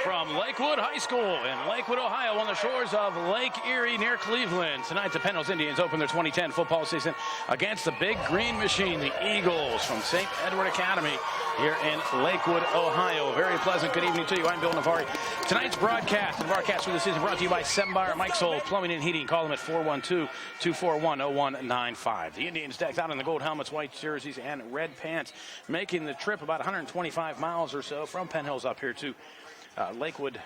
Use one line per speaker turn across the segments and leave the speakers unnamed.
from Lakewood High School in Lakewood, Ohio, on the shores of Lake Erie near Cleveland. Tonight, the Penn Indians open their 2010 football season against the Big Green Machine, the Eagles from St. Edward Academy here in Lakewood, Ohio. Very pleasant good evening to you. I'm Bill Navari. Tonight's broadcast for the season brought to you by Sembar Mike Soul Plumbing and Heating. Call them at 412-241-0195. The Indians decked out in the gold helmets, white jerseys, and red pants, making the trip about 125 miles or so from Penn Hills up here to Lakewood,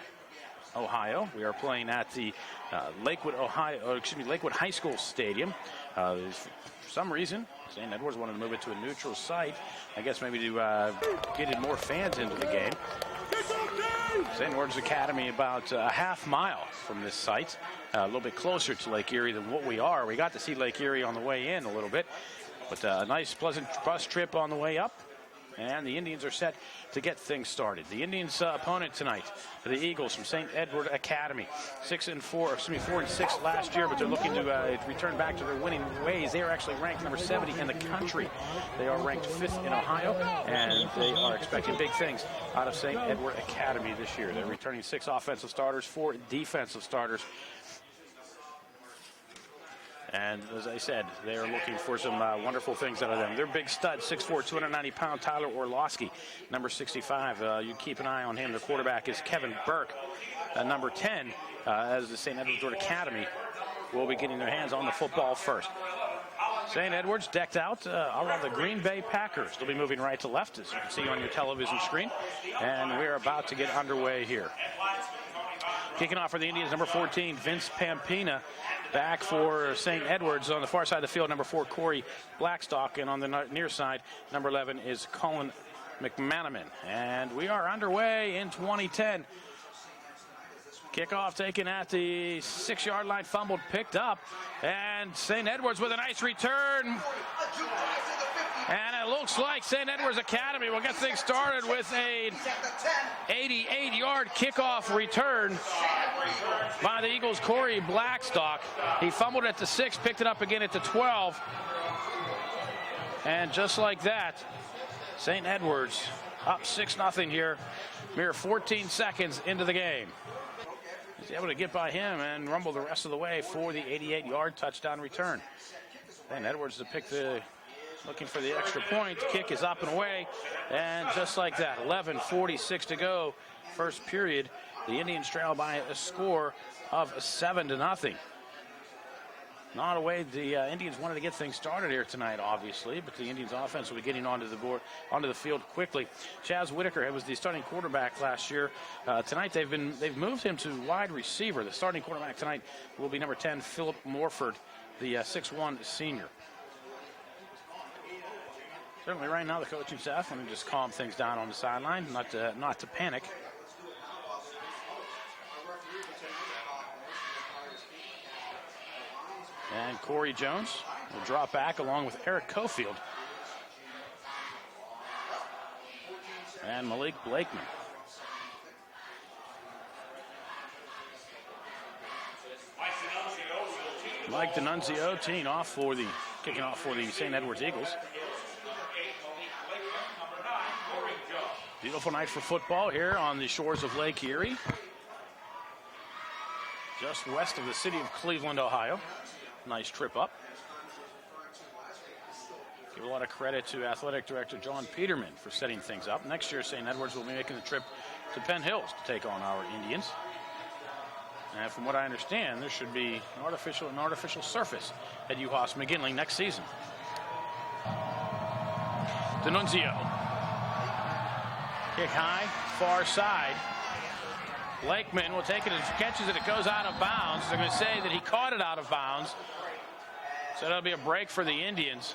Ohio. We are playing at the Lakewood High School Stadium. For some reason, St. Edwards wanted to move it to a neutral site. I guess maybe to get more fans into the game. St. Edwards Academy about a half mile from this site, a little bit closer to Lake Erie than what we are. We got to see Lake Erie on the way in a little bit, but a nice, pleasant bus trip on the way up. And the Indians are set to get things started. The Indians' opponent tonight, the Eagles from St. Edward Academy, 4-6 last year, but they're looking to return back to their winning ways. They are actually ranked number 70 in the country. They are ranked 5th in Ohio, and they are expecting big things out of St. Edward Academy this year. They're returning 6 offensive starters, 4 defensive starters. And as I said, they are looking for some wonderful things out of them. Their big stud, 6'4", 290-pound Tyler Orlowski, number 65. You keep an eye on him. The quarterback is Kevin Burke. Number 10, as the St. Edwards Academy will be getting their hands on the football first. St. Edwards decked out around the Green Bay Packers. They'll be moving right to left, as you can see on your television screen. And we're about to get underway here. Kicking off for the Indians, number 14, Vince Pampina. Back for St. Edwards on the far side of the field, number 4, Corey Blackstock. And on the near side, number 11 is Colin McManaman. And we are underway in 2010. Kickoff taken at the 6-yard line, fumbled, picked up. And St. Edwards with a nice return. And it looks like St. Edwards Academy will get things started with a 88-yard kickoff return by the Eagles' Corey Blackstock. He fumbled at the 6, picked it up again at the 12. And just like that, St. Edwards up 6-0 here, mere 14 seconds into the game. He's able to get by him and rumble the rest of the way for the 88-yard touchdown return. St. Edwards to pick looking for the extra point. The kick is up and away, and just like that, 11:46 to go, first period. The Indians trail by a score of 7-0. Not away. The Indians wanted to get things started here tonight, obviously, but the Indians' offense will be getting onto the field quickly. Chaz Whitaker was the starting quarterback last year. Tonight they've moved him to wide receiver. The starting quarterback tonight will be number 10, Philip Morford, the 6'1" senior. Certainly right now the coaching staff want to just calm things down on the sideline, not to panic. And Corey Jones will drop back along with Eric Cofield. And Malik Blakeman. Mike D'Annunzio kicking off for the St. Edwards Eagles. Beautiful night for football here on the shores of Lake Erie, just west of the city of Cleveland, Ohio. Nice trip up. Give a lot of credit to Athletic Director John Peterman for setting things up. Next year, St. Edwards will be making the trip to Penn Hills to take on our Indians. And from what I understand, there should be an artificial surface at UHAS McGinley next season. D'Annunzio. Kick high, far side. Blakeman will take it and catches it. It goes out of bounds. They're going to say that he caught it out of bounds. So that'll be a break for the Indians.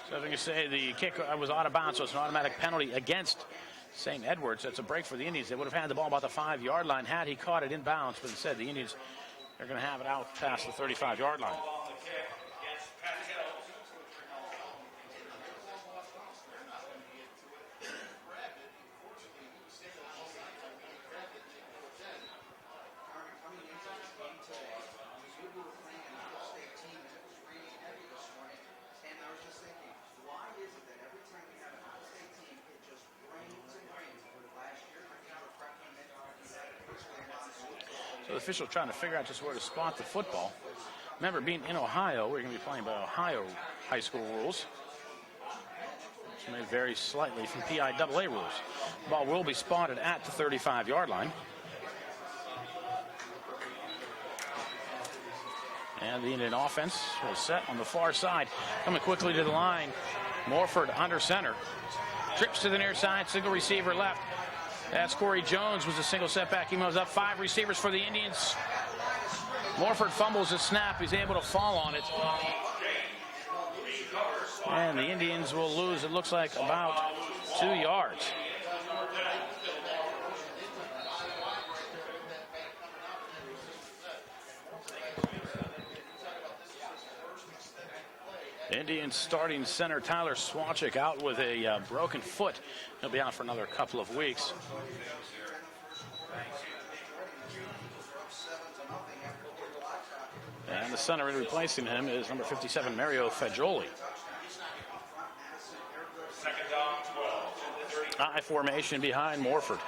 So they're going to say the kick was out of bounds, so it's an automatic penalty against St. Edwards. That's a break for the Indians. They would have had the ball about the 5-yard line had he caught it in bounds, but instead the Indians are going to have it out past the 35-yard line. So the official trying to figure out just where to spot the football. Remember, being in Ohio, we're going to be playing by Ohio high school rules, which may vary slightly from PIAA rules. The ball will be spotted at the 35-yard line. And the Indian offense will set on the far side. Coming quickly to the line. Morford under center. Trips to the near side. Single receiver left. That's Corey Jones was a single setback. He moves up 5 receivers for the Indians. Morford fumbles his snap. He's able to fall on it. And the Indians will lose, it looks like, about 2 yards. Indians starting center Tyler Swachik out with a broken foot. He'll be out for another couple of weeks. And the center replacing him is number 57, Mario Fagioli. I formation behind Morford.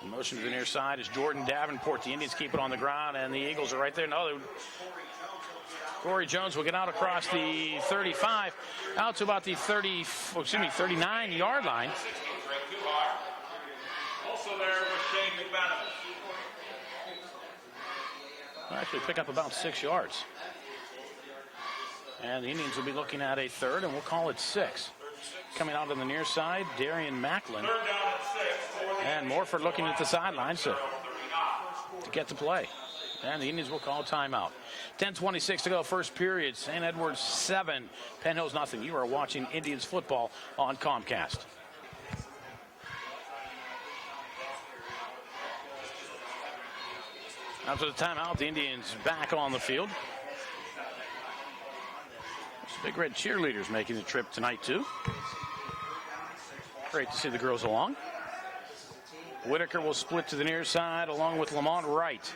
In motion to the near side is Jordan Davenport. The Indians keep it on the ground, and the Eagles are right there. No, Corey Jones will get out across the 35, out to about the 39-yard line. Also there was Shane McManus. Actually pick up about 6 yards. And the Indians will be looking at a third, and we'll call it 6. Coming out on the near side, Darian Macklin. And Morford looking at the sidelines to get to play. And the Indians will call timeout. 10:26 to go, first period. St. Edward's 7, Penn Hills nothing. You are watching Indians football on Comcast. After the timeout, the Indians back on the field. Big Red cheerleaders making the trip tonight, too. Great to see the girls along. Whitaker will split to the near side along with Lamont Wright.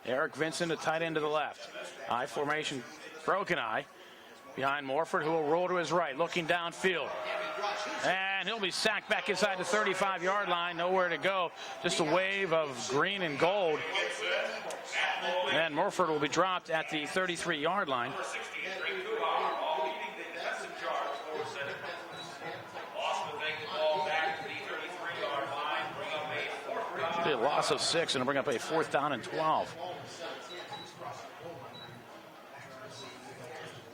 Eric Vincent, a tight end to the left. I formation, broken eye. Behind Morford, who will roll to his right, looking downfield. And he'll be sacked back inside the 35-yard line. Nowhere to go. Just a wave of green and gold. And Morford will be dropped at the 33-yard line. It'll be a loss of 6 and bring up a 4th down and 12.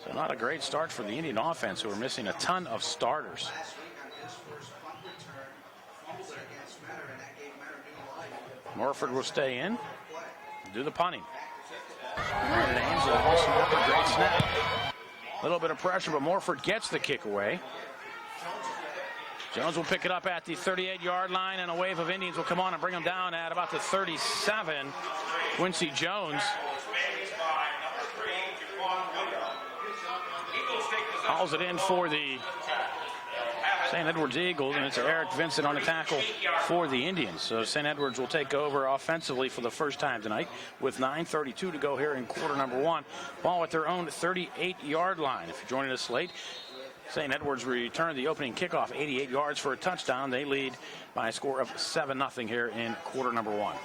So not a great start for the Indian offense, who are missing a ton of starters. Morford will stay in, do the punting. And aims at the snapper, great snap. A little bit of pressure, but Morford gets the kick away. Jones will pick it up at the 38-yard line, and a wave of Indians will come on and bring him down at about the 37. Quincy Jones hauls it in for the St. Edwards Eagles, and it's Eric Vincent on the tackle for the Indians. So St. Edwards will take over offensively for the first time tonight with 9:32 to go here in quarter number 1. Ball at their own 38-yard line. If you're joining us late, St. Edwards returned the opening kickoff 88 yards for a touchdown. They lead by a score of 7-0 here in quarter number 1.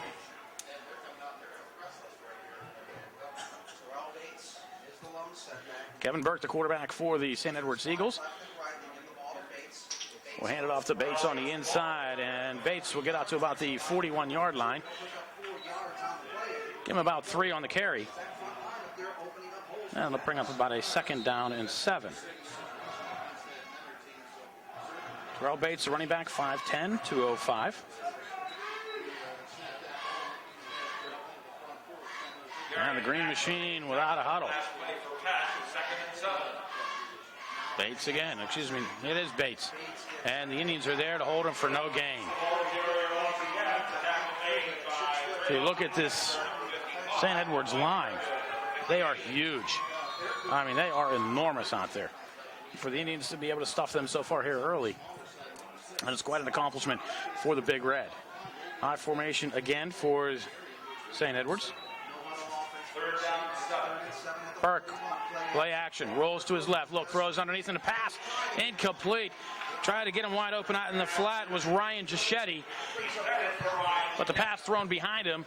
Kevin Burke, the quarterback for the St. Edwards Eagles. We'll hand it off to Bates on the inside, and Bates will get out to about the 41-yard line. Give him about 3 on the carry. And they'll bring up about a 2nd down and 7. Terrell Bates, the running back, 5'10", 205. And the green machine without a huddle. Bates again, excuse me, it is Bates. And the Indians are there to hold him for no gain. If you look at this St. Edwards line, they are huge. I mean, they are enormous out there. For the Indians to be able to stuff them so far here early, and it's quite an accomplishment for the Big Red. High formation again for St. Edwards. Burke, play action, rolls to his left. Look, throws underneath in the pass. Incomplete. Tried to get him wide open out in the flat was Ryan Gischetti, but the pass thrown behind him,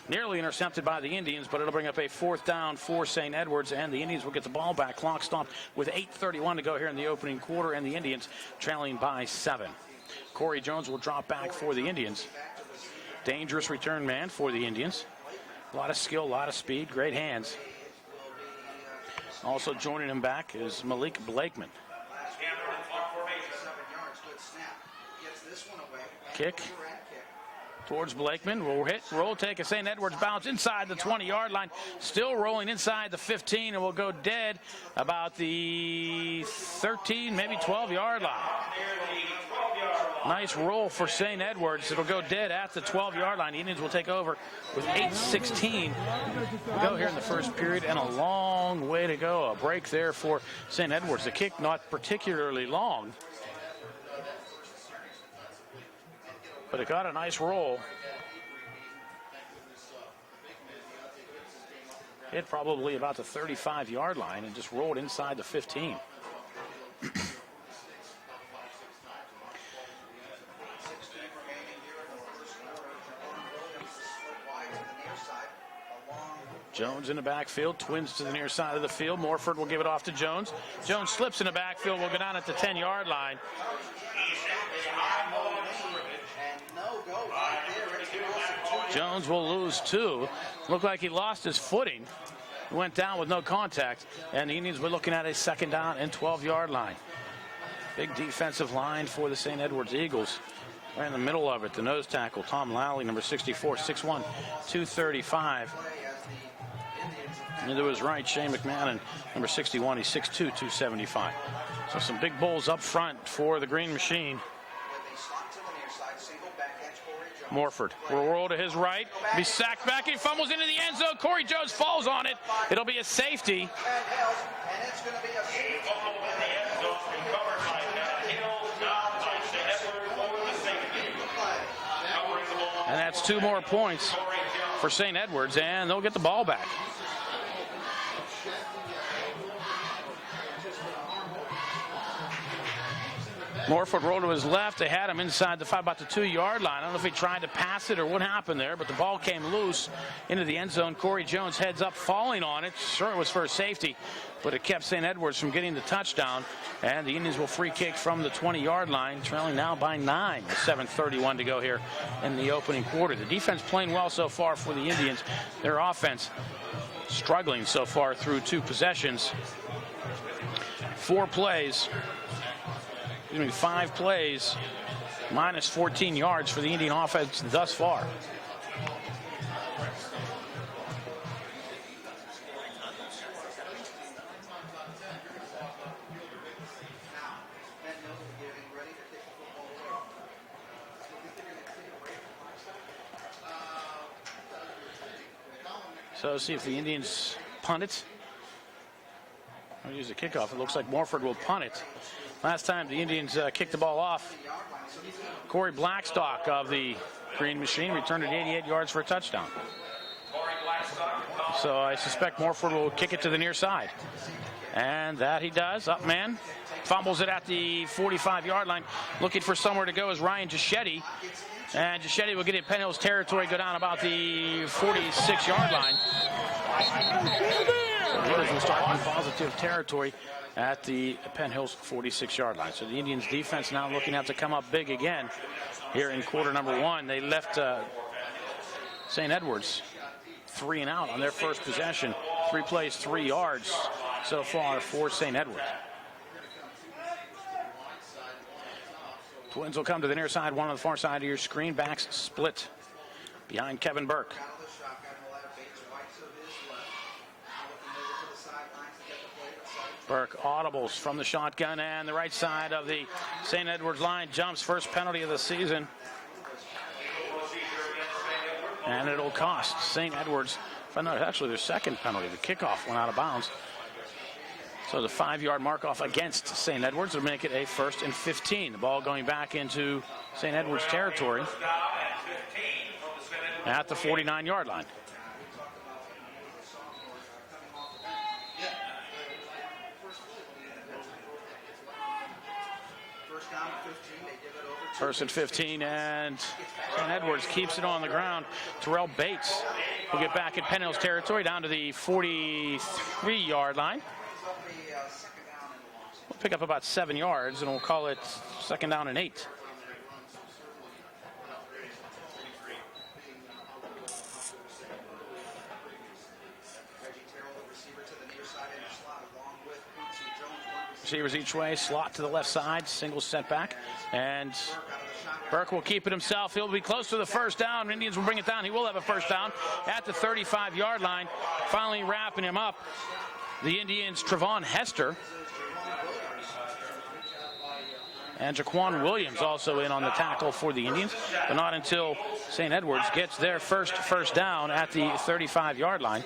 nearly intercepted by the Indians, but it'll bring up a 4th down for St. Edwards, and the Indians will get the ball back. Clock stopped with 8:31 to go here in the opening quarter, and the Indians trailing by 7. Corey Jones will drop back for the Indians. Dangerous return man for the Indians. A lot of skill, a lot of speed, great hands. Also joining him back is Malik Blakeman. Kick towards Blakeman. Will hit, roll, take a St. Edwards bounce inside the 20-yard line. Still rolling inside the 15, and will go dead about the 13, maybe 12-yard line. Nice roll for St. Edwards. It'll go dead at the 12-yard line. The Indians will take over with 8:16 to go here in the first period, and a long way to go. A break there for St. Edwards. The kick not particularly long, but it got a nice roll. Hit probably about the 35-yard line and just rolled inside the 15. Jones in the backfield, twins to the near side of the field. Morford will give it off to Jones. Jones slips in the backfield, will go down at the 10-yard line. Jones will lose 2. Looked like he lost his footing. He went down with no contact, and the Indians were looking at a 2nd down and 12-yard line. Big defensive line for the St. Edwards Eagles. Right in the middle of it, the nose tackle, Tom Lally, number 64, 6'1", 235. And to his right, Shane McMahon, number 61, he's 6'2", 275. So some big bulls up front for the Green Machine. Morford will roll to his right, be sacked back, he fumbles into the end zone. Corey Jones falls on it. It'll be a safety. And that's 2 more points for St. Edwards, and they'll get the ball back. Morford rolled to his left. They had him inside the 5, about the 2-yard line. I don't know if he tried to pass it or what happened there, but the ball came loose into the end zone. Corey Jones heads up, falling on it. Sure, it was for a safety, but it kept St. Edwards from getting the touchdown. And the Indians will free kick from the 20-yard line, trailing now by 9 with 7:31 to go here in the opening quarter. The defense playing well so far for the Indians. Their offense struggling so far through 2 possessions. 5 plays, minus 14 yards for the Indian offense thus far. So see if the Indians punt it. I'll use a kickoff. It looks like Morford will punt it. Last time the Indians kicked the ball off, Corey Blackstock of the Green Machine returned it 88 yards for a touchdown. So I suspect Morford will kick it to the near side. And that he does. Up man. Fumbles it at the 45-yard line. Looking for somewhere to go is Ryan Gischetti. And Gischetti will get in Penn Hills territory, go down about the 46-yard line. So the Eagles will start in positive territory at the Penn Hills 46-yard line. So the Indians defense now looking to have to come up big again here in quarter number 1. They left St. Edwards 3 and out on their first possession. 3 plays, 3 yards so far for St. Edwards. Twins will come to the near side, one on the far side of your screen. Backs split behind Kevin Burke. Burke audibles from the shotgun, and the right side of the St. Edwards line jumps. First penalty of the season. And it'll cost St. Edwards, actually their second penalty. The kickoff went out of bounds. So the 5-yard mark off against St. Edwards will make it a 1st and 15. The ball going back into St. Edwards territory at the 49-yard line. First and 15, and St. Edwards keeps it on the ground. Terrell Bates will get back in Penn Hills territory down to the 43-yard line. We'll pick up about 7 yards, and we'll call it second down and 8. Receivers each way, slot to the left side, single setback, and Burke will keep it himself. He'll be close to the first down. Indians will bring it down. He will have a first down at the 35-yard line. Finally wrapping him up, the Indians' Trevon Hester. And Jaquan Williams also in on the tackle for the Indians, but not until St. Edwards gets their first down at the 35-yard line.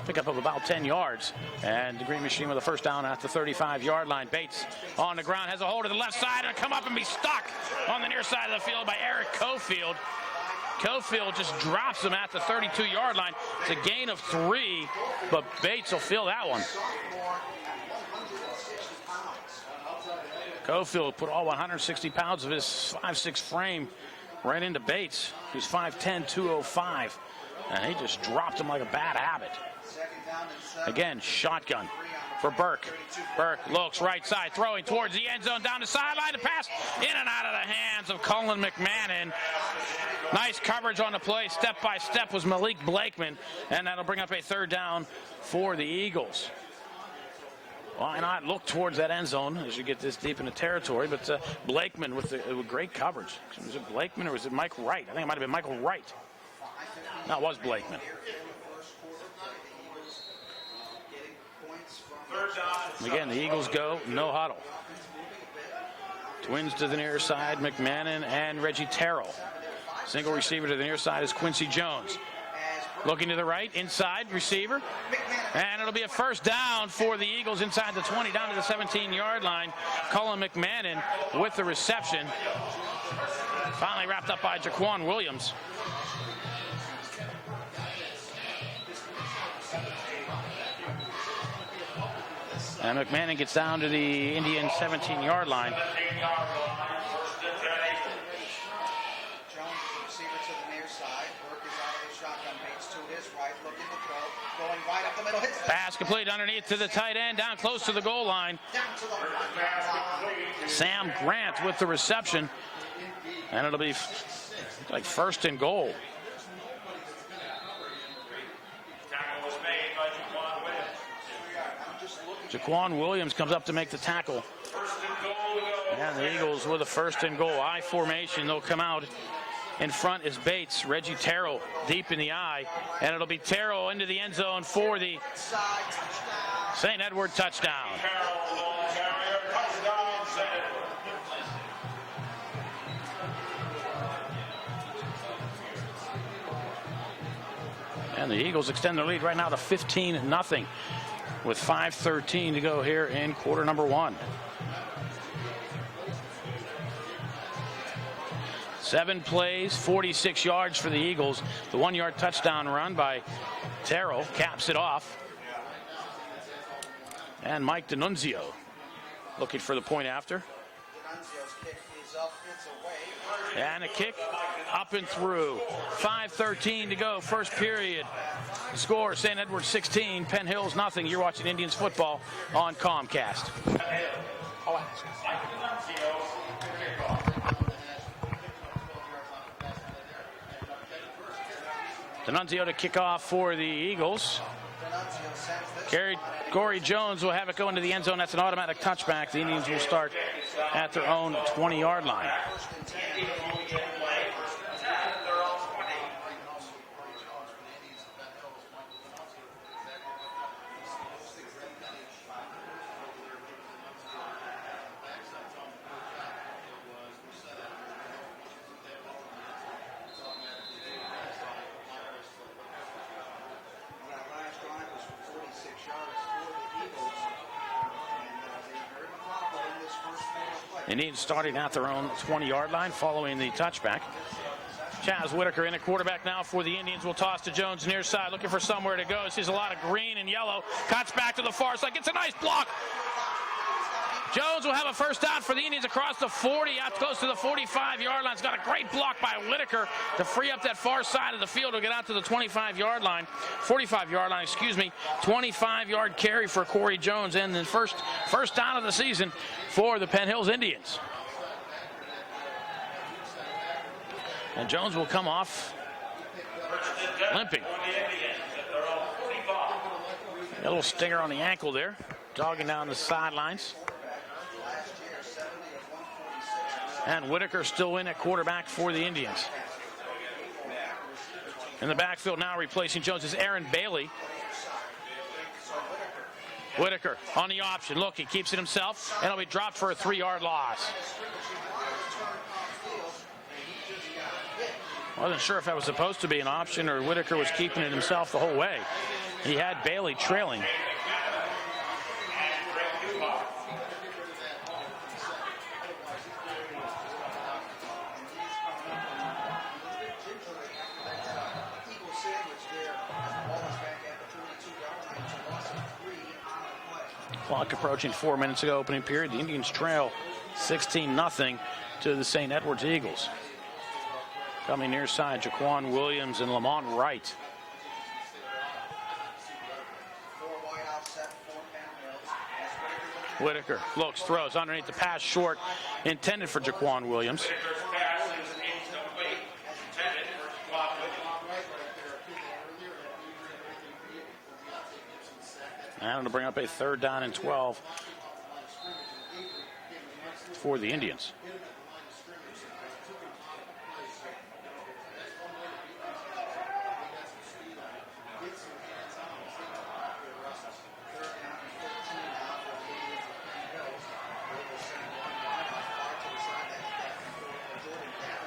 Pick up of about 10 yards, and the Green Machine with a first down at the 35-yard line. Bates on the ground, has a hold of the left side, and come up and be stuck on the near side of the field by Eric Cofield. Cofield just drops him at the 32-yard line. It's a gain of 3, but Bates will feel that one. Cofield put all 160 pounds of his 5'6" frame right into Bates, who's 5'10", 205, and he just dropped him like a bad habit. Again, shotgun for Burke. Burke looks right side, throwing towards the end zone, down the sideline, to pass in and out of the hands of Colin McMahon. Nice coverage on the play. Step by step was Malik Blakeman, and that'll bring up a third down for the Eagles. Why not look towards that end zone as you get this deep in the territory? But Blakeman with great coverage. Was it Blakeman or was it Mike Wright? I think it might have been Michael Wright. No, it was Blakeman. Again, the Eagles go no huddle. Twins to the near side, McMahon and Reggie Terrell. Single receiver to the near side is Quincy Jones. Looking to the right, inside receiver. And it'll be a first down for the Eagles inside the 20, down to the 17-yard line. Colin McMahon with the reception. Finally wrapped up by Jaquan Williams. And McMahon gets down to the Indian 17-yard line.
Jones, receiver to the near side. Burke is out of the shotgun. Bates to his right, looking to throw. Going right up the middle. Hits
pass complete underneath to the tight end, down close to the goal line. Sam Grant with the reception. And it'll be like first and goal. Jaquan Williams comes up to make the tackle. And the Eagles with a first and goal. I formation, they'll come out. In front is Bates. Reggie Terrell deep in the eye. And it'll be Terrell into the end zone for the St. Edward touchdown. And the Eagles extend their lead right now to 15-0. With 5:13 to go here in quarter number 1. 7 plays, 46 yards for the Eagles. The 1-yard touchdown run by Terrell caps it off. And Mike D'Annunzio looking for the point after. And a kick up and through. 5:13 to go, first period. Score, St. Edward 16, Penn Hills nothing. You're watching Indians football on Comcast. D'Annunzio to kick off for the Eagles. Corey Jones will have it go into the end zone. That's an automatic touchback. The Indians will start at their own 20-yard line. Indians starting at their own 20-yard line following the touchback. Chaz Whitaker in at quarterback now for the Indians. Will toss to Jones near side, looking for somewhere to go. Sees a lot of green and yellow. Cuts back to the far side. Gets a nice block. Jones will have a first down for the Indians across the 40, out close to the 45-yard line. It's got a great block by Whitaker to free up that far side of the field to get out to the 45-yard line. 45-yard line, excuse me. 25-yard carry for Corey Jones, and the first down of the season for the Penn Hills Indians. And Jones will come off limping. A little stinger on the ankle there, jogging down the sidelines. And Whitaker still in at quarterback for the Indians. In the backfield now, replacing Jones, is Aaron Bailey. Whitaker on the option. Look, he keeps it himself, and it'll be dropped for a 3-yard loss. Wasn't sure if that was supposed to be an option or Whitaker was keeping it himself the whole way. He had Bailey trailing. Clock approaching 4 minutes ago, opening period. The Indians trail 16-0 to the St. Edwards Eagles. Coming near side, Jaquan Williams and Lamont Wright. Whitaker looks, throws underneath the pass, short, intended for Jaquan Williams. And to bring up a 3rd down and 12 for the Indians.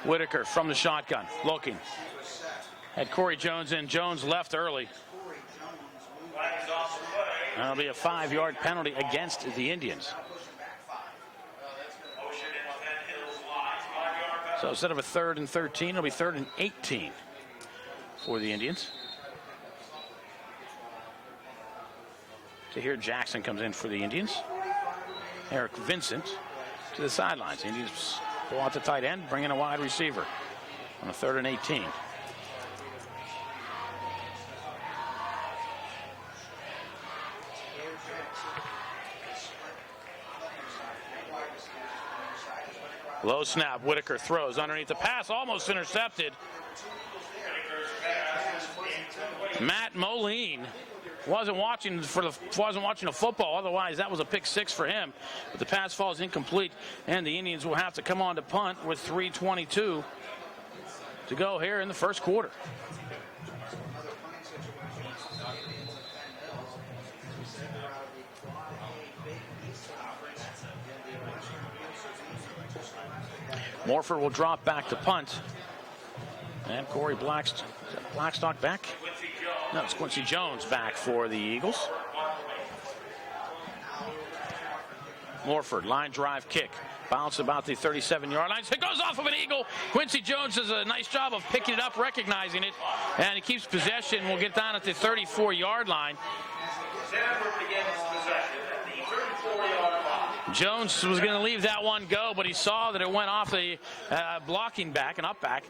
Whitaker from the shotgun, looking. Had Corey Jones in. Jones left early. That'll be a 5-yard penalty against the Indians. So instead of a 3rd and 13, it'll be 3rd and 18 for the Indians. Tahir Jackson comes in for the Indians. Eric Vincent to the sidelines. Indians pull out the tight end, bring in a wide receiver on a 3rd and 18. Low snap, Whitaker throws underneath the pass, almost intercepted. Matt Moline wasn't watching the football, otherwise that was a pick 6 for him. But the pass falls incomplete, and the Indians will have to come on to punt with 3:22 to go here in the first quarter. Morford will drop back to punt. And Corey Blackstock back? No, it's Quincy Jones back for the Eagles. Morford, line drive kick. Bounce about the 37-yard line. It goes off of an Eagle. Quincy Jones does a nice job of picking it up, recognizing it, and he keeps possession. We'll get down at the 34-yard line. Jones was going to leave that one go, but he saw that it went off the blocking back, an up back.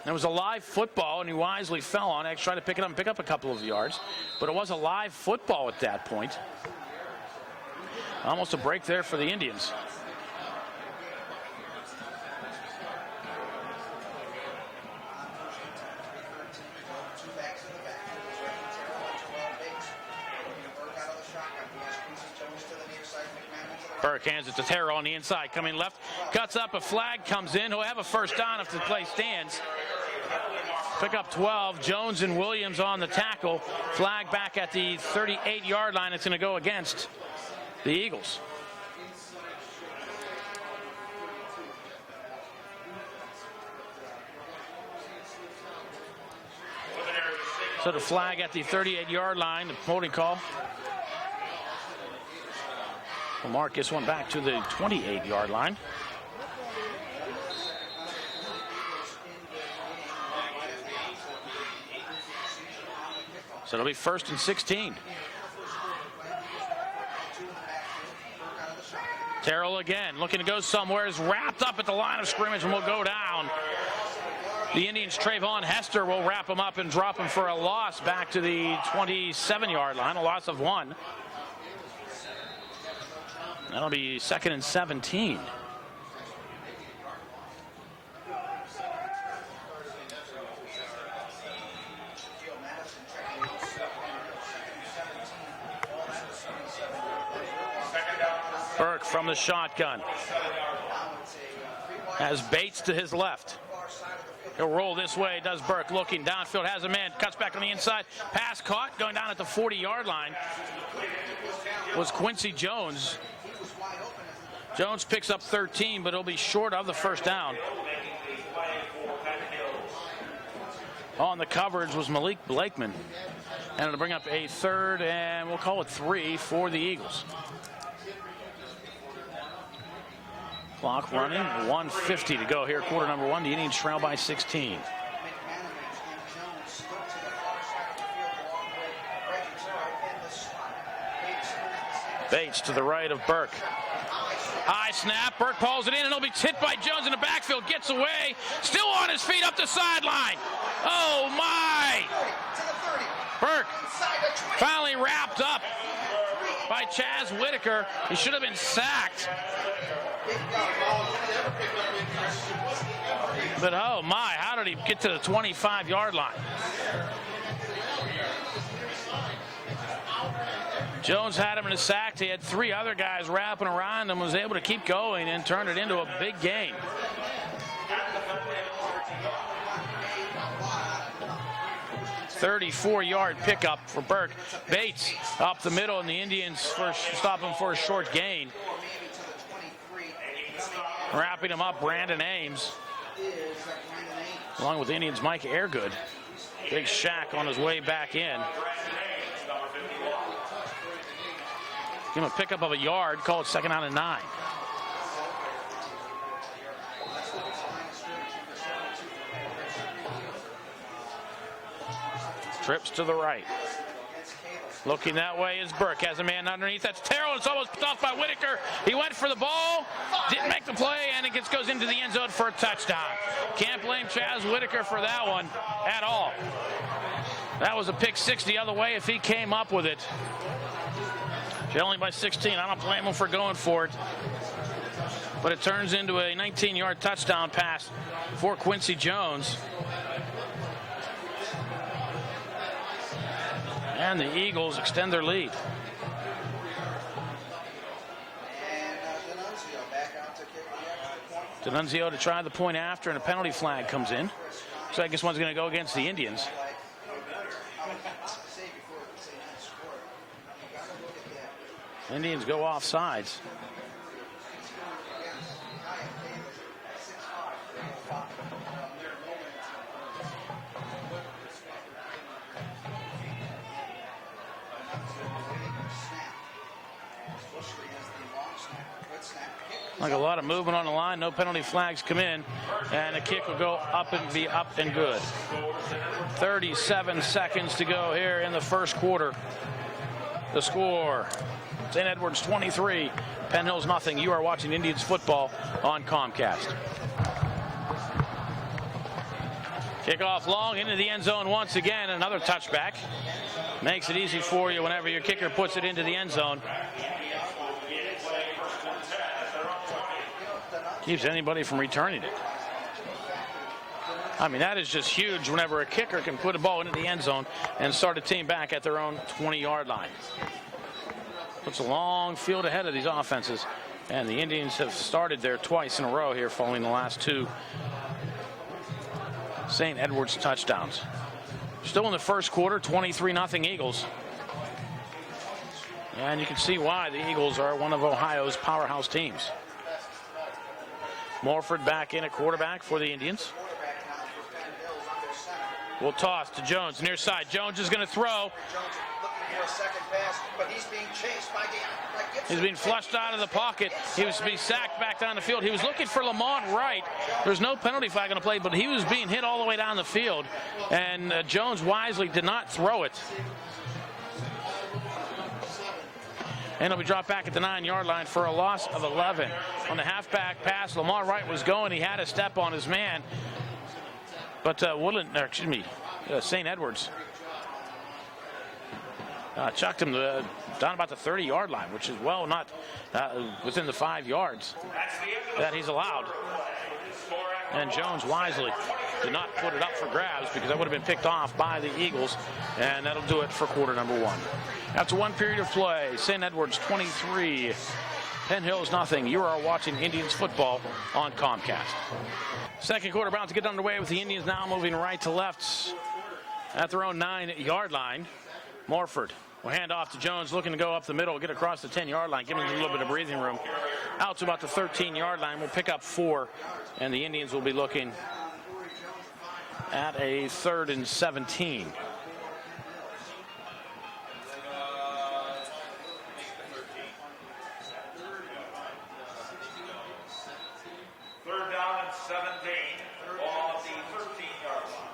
It was a live football, and he wisely fell on it. Tried to pick it up and pick up a couple of yards, but it was a live football at that point. Almost a break there for the Indians. Burke hands it to Terrell on the inside, coming left, cuts up, a flag comes in. He'll have a first down if the play stands. Pick up 12, Jones and Williams on the tackle. Flag back at the 38-yard line. It's going to go against the Eagles. So the flag at the 38-yard line, the holding call. We'll mark this one back to the 28-yard line. So it'll be 1st and 16. Terrell again, looking to go somewhere, is wrapped up at the line of scrimmage and will go down. The Indians' Trayvon Hester will wrap him up and drop him for a loss back to the 27-yard line, a loss of 1. That'll be 2nd and 17. Burke from the shotgun. Has Bates to his left. He'll roll this way, does Burke, looking downfield, has a man, cuts back on the inside. Pass caught, going down at the 40-yard line was Quincy Jones. Jones picks up 13, but he'll be short of the first down. On the coverage was Malik Blakeman. And it'll bring up a 3rd, and we'll call it 3 for the Eagles. Clock running, 1:50 to go here, quarter number 1. The Indians trail by 16. Bates to the right of Burke. High snap, Burke pulls it in, and he'll be hit by Jones in the backfield, gets away, still on his feet up the sideline. Oh my! Burke finally wrapped up by Chaz Whitaker. He should have been sacked. But oh my, how did he get to the 25-yard line? Jones had him in a sack. He had 3 other guys wrapping around him, was able to keep going and turn it into a big gain. $34-yard pickup for Burke. Bates up the middle, and the Indians stop him for a short gain. Wrapping him up, Brandon Ames, along with the Indians' Mike Airgood. Big Shack on his way back in. Give him a pickup of a yard, call it 2nd down and 9. Trips to the right. Looking that way is Burke. Has a man underneath. That's Terrell. It's almost stopped by Whitaker. He went for the ball. Didn't make the play, and it goes into the end zone for a touchdown. Can't blame Chaz Whitaker for that one at all. That was a pick 6 the other way if he came up with it. Only by 16. I don't blame him for going for it. But it turns into a 19-yard touchdown pass for Quincy Jones. And the Eagles extend their lead. D'Annunzio to try the point after, and a penalty flag comes in. So I guess one's going to go against the Indians. Indians go off sides. Like a lot of movement on the line, no penalty flags come in, and the kick will go up and be up and good. 37 seconds to go here in the first quarter. The score, St. Edward's 23, Penn Hills nothing. You are watching Indians football on Comcast. Kickoff long into the end zone once again. Another touchback. Makes it easy for you whenever your kicker puts it into the end zone. Keeps anybody from returning it. I mean, that is just huge whenever a kicker can put a ball into the end zone and start a team back at their own 20-yard line. Puts a long field ahead of these offenses. And the Indians have started there twice in a row here following the last 2 St. Edward's touchdowns. Still in the first quarter, 23-0 Eagles. And you can see why the Eagles are one of Ohio's powerhouse teams. Morford back in at quarterback for the Indians. Will toss to Jones, near side. Jones is going to throw.
Jones looking for a second pass, but he's being chased by
He's being flushed out of the pocket. He was being sacked back down the field. He was looking for Lamont Wright. There's no penalty flag on the play, but he was being hit all the way down the field. And Jones wisely did not throw it. And it'll be dropped back at the 9-yard line for a loss of 11. On the halfback pass, Lamont Wright was going. He had a step on his man. But St. Edwards chucked him down about the 30-yard line, which is well not within the 5 yards that he's allowed. And Jones wisely did not put it up for grabs because that would have been picked off by the Eagles. And that'll do it for quarter number 1. After one period of play, St. Edwards 23, Penn Hills nothing. You are watching Indians football on Comcast. Second quarter about to get underway with the Indians now moving right to left at their own 9-yard line. Morford will hand off to Jones, looking to go up the middle, get across the 10-yard line, give him a little bit of breathing room. Out to about the 13-yard line. We'll pick up 4, and the Indians will be looking at a 3rd and 17.
Third down and 17 on the 13-yard line.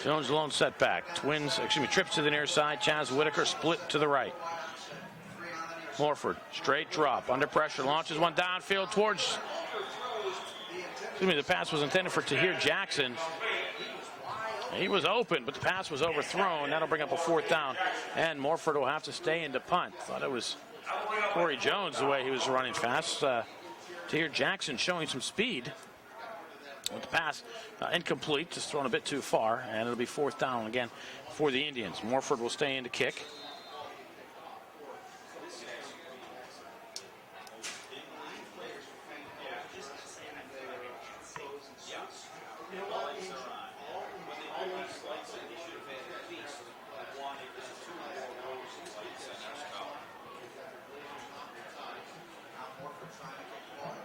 Jones lone setback. Trips to the near side. Chaz Whitaker split to the right. Morford, straight drop, under pressure, launches one downfield towards, the pass was intended for Tahir Jackson. He was open, but the pass was overthrown. That'll bring up a 4th down, and Morford will have to stay in to punt. Thought it was Corey Jones the way he was running fast. Tahir Jackson showing some speed. With the pass incomplete, just thrown a bit too far, and it'll be 4th down again for the Indians. Morford will stay in to kick.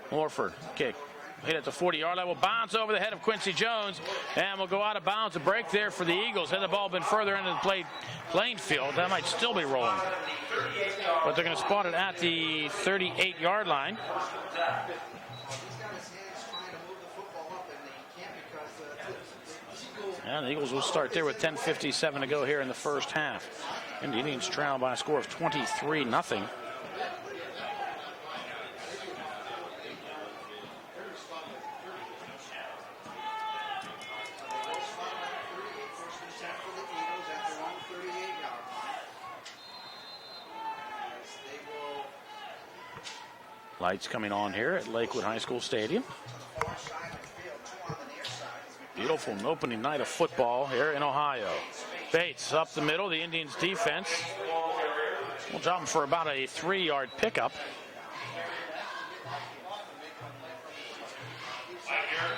Morford, kick. Hit at the 40-yard line. Will bounce over the head of Quincy Jones, and will go out of bounds. A break there for the Eagles. Had the ball been further into the playing field, that might still be rolling. But they're going to spot it at the 38-yard line. And the Eagles will start there with 10:57 to go here in the first half. And the Indians trail by a score of 23-0. Lights coming on here at Lakewood High School Stadium. Beautiful opening night of football here in Ohio. Bates up the middle, the Indians defense. We'll drop him for about a 3-yard pickup.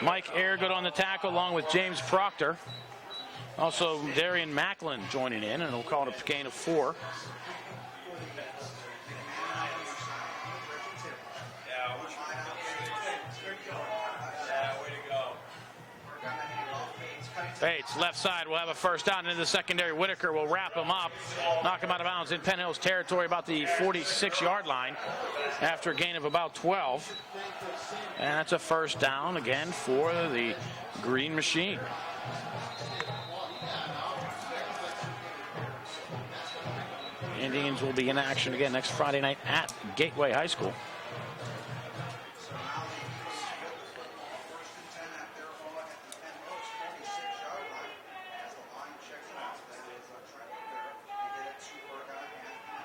Mike Airgood on the tackle along with James Proctor. Also Darian Macklin joining in, and we'll call it a gain of 4. Bates, left side, will have a first down into the secondary. Whitaker will wrap him up, knock him out of bounds in Penn Hills territory about the 46-yard line after a gain of about 12. And that's a first down again for the Green Machine. Indians will be in action again next Friday night at Gateway High School.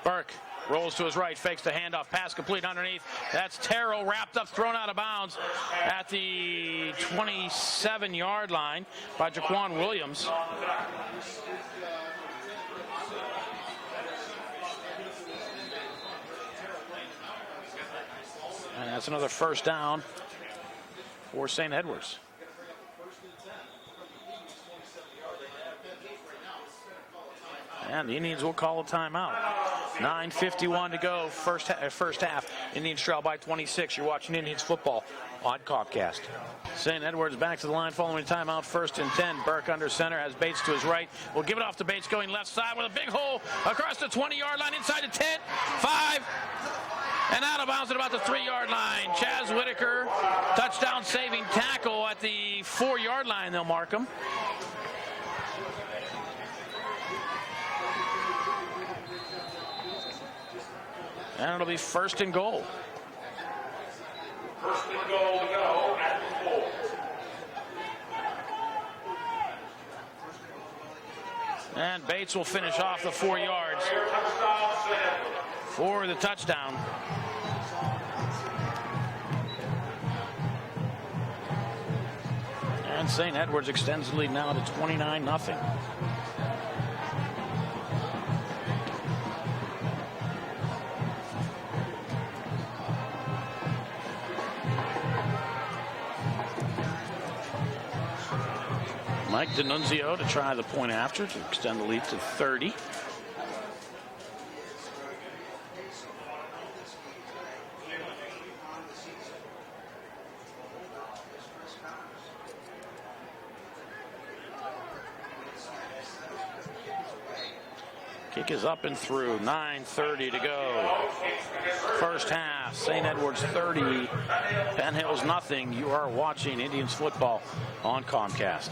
Burke rolls to his right, fakes the handoff, pass complete underneath. That's Terrell, wrapped up, thrown out of bounds at the 27-yard line by Jaquan Williams. And that's another first down for St. Edwards. And the Indians will call a timeout. 9:51 to go, first half. Indians trail by 26. You're watching Indians football on Comcast. St. Edward's back to the line following timeout, 1st and 10. Burke under center, has Bates to his right. We'll give it off to Bates going left side with a big hole across the 20-yard line, inside the 10, 5, and out of bounds at about the 3-yard line. Chaz Whitaker, touchdown saving tackle at the 4-yard line. They'll mark him. And it'll be 1st and goal.
1st and goal to go at the 4.
And Bates will finish off the 4 yards for the touchdown. And St. Edward's extends the lead now to 29-0. Mike D'Annunzio to try the point after to extend the lead to 30. Kick is up and through. 9:30 to go. First half. St. Edward's 30. Penn Hills nothing. You are watching Indians football on Comcast.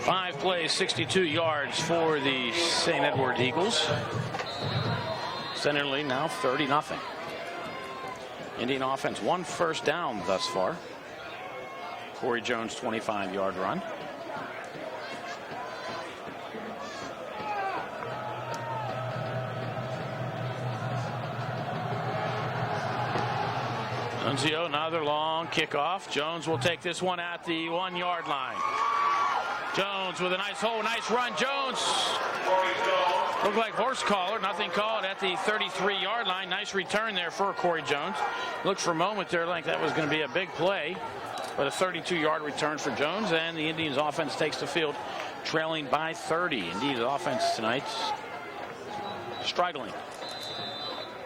Five plays, 62 yards for the St. Edward Eagles. Center lead now 30-0. Indian offense 1 first down thus far. Corey Jones 25-yard run. D'Annunzio, another long kickoff. Jones will take this one at the 1-yard line. Jones with a nice hole, nice run. Jones looked like horse collar, nothing called at the 33-yard line. Nice return there for Corey Jones. Looked for a moment there like that was going to be a big play, but a 32-yard return for Jones, and the Indians offense takes the field trailing by 30. Indeed, the offense tonight struggling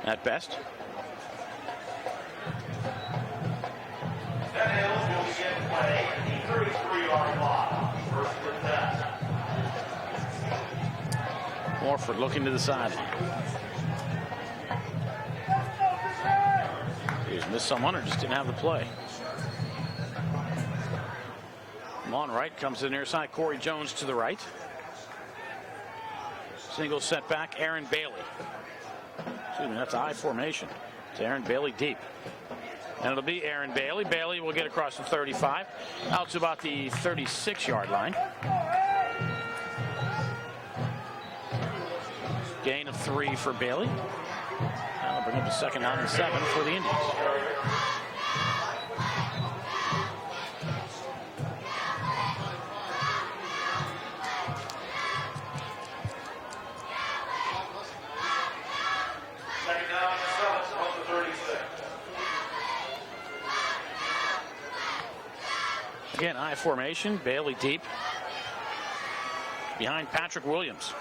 at best.
Penn Hills will begin play at the 33-yard line.
Morford looking to the sideline. He's missed someone or just didn't have the play. On right comes to the near side. Corey Jones to the right. Single setback. Aaron Bailey. Excuse me, that's a high formation. It's Aaron Bailey deep. And it'll be Aaron Bailey. Bailey will get across the 35. Out to about the 36-yard line. Gain of 3 for Bailey. That'll bring up the 2nd down and 7 for the Indians.
Second down and 7 on the 36.
Again, high formation. Bailey deep. Behind Patrick Williams.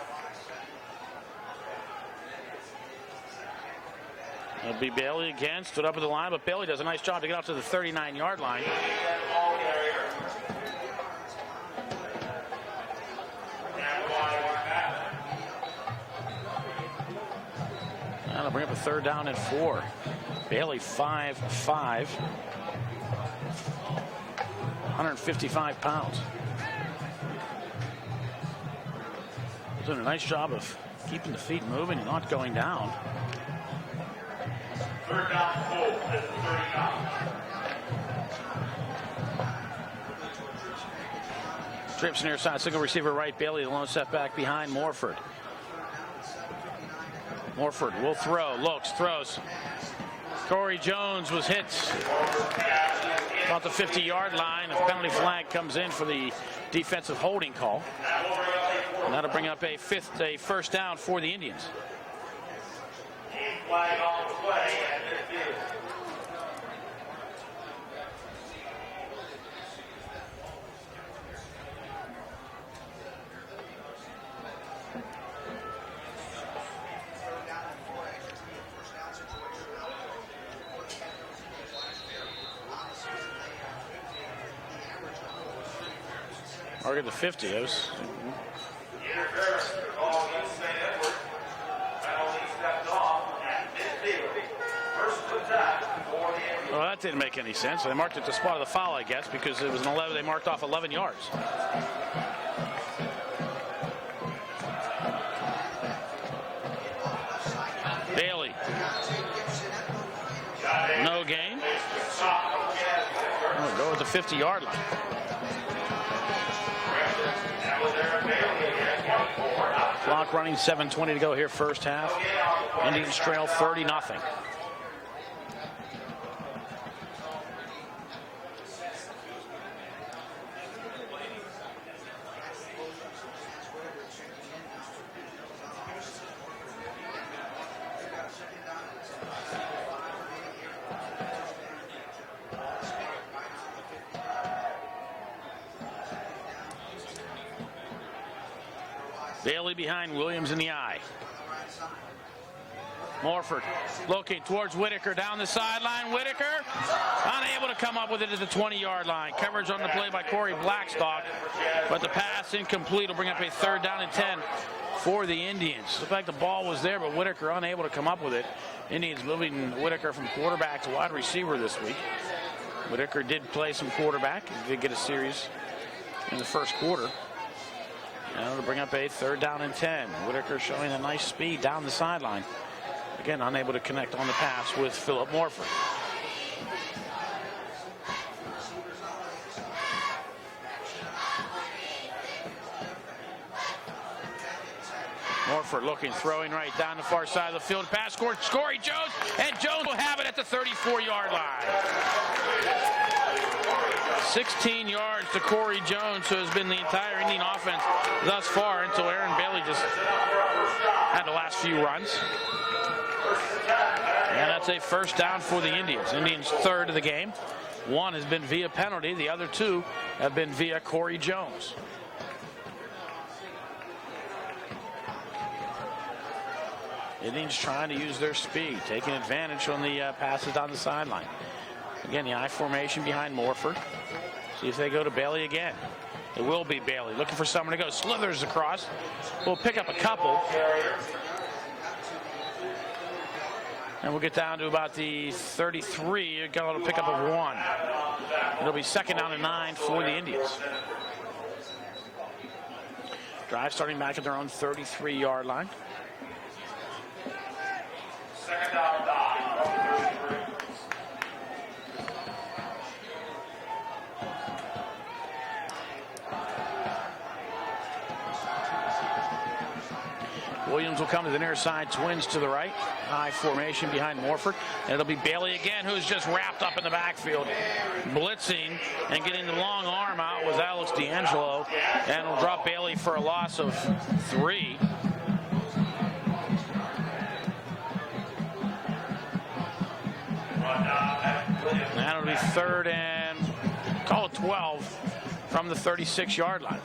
It'll be Bailey again, stood up at the line, but Bailey does a nice job to get out to the 39-yard line. That'll bring up a 3rd down and 4. Bailey 5'5", 155 pounds. Doing a nice job of keeping the feet moving and not going down.
3rd down, 4 at the 39.
Trips near side, single receiver right. Bailey, the lone setback behind Morford. Morford will throw, looks, throws. Corey Jones was hit about the 50-yard line. A penalty flag comes in for the defensive holding call. And that'll bring up a 1st down for the Indians.
flag on the play at midfield.
Or get the 50. Those.
Interference call against St. Edward. Penalty stepped off at midfield. First attack for the Indians.
Well, that didn't make any sense. They marked it the spot of the foul, I guess, because it was an 11. They marked off 11 yards. Bailey. No gain. We'll go with the 50-yard line. Clock running, 7:20 to go here, first half. Indians trail 30-0. Bailey behind Williams in the eye. Morford looking towards Whitaker down the sideline. Whitaker unable to come up with it at the 20-yard line. Coverage on the play by Corey Blackstock, but the pass incomplete will bring up a 3rd down and 10 for the Indians. Looked like the ball was there, but Whitaker unable to come up with it. Indians moving Whitaker from quarterback to wide receiver this week. Whitaker did play some quarterback. He did get a series in the first quarter. Now to bring up a 3rd down and 10. Whitaker showing a nice speed down the sideline. Again, unable to connect on the pass with Philip Morford. Morford looking, throwing right down the far side of the field. Pass scored, Corey Jones, and Jones will have it at the 34-yard line. 16 yards to Corey Jones, who has been the entire Indian offense thus far until Aaron Bailey just had the last few runs. And that's a 1st down for the Indians. Indians' 3rd of the game. 1 has been via penalty. The other 2 have been via Corey Jones. Indians trying to use their speed, taking advantage on the passes down the sideline. Again, the I formation behind Morford. See if they go to Bailey again. It will be Bailey looking for someone to go. Slithers across. We'll pick up a couple. And we'll get down to about the 33. You're going to pick up a 1. It'll be 2nd down and 9 for the Indians. Drive starting back at their own 33-yard line.
2nd down and 9. 33.
Williams will come to the near side, twins to the right. High formation behind Morford. And it'll be Bailey again, who's just wrapped up in the backfield. Blitzing and getting the long arm out was Alex D'Angelo. And will drop Bailey for a loss of 3. And that'll be 3rd and call it 12 from the 36-yard line.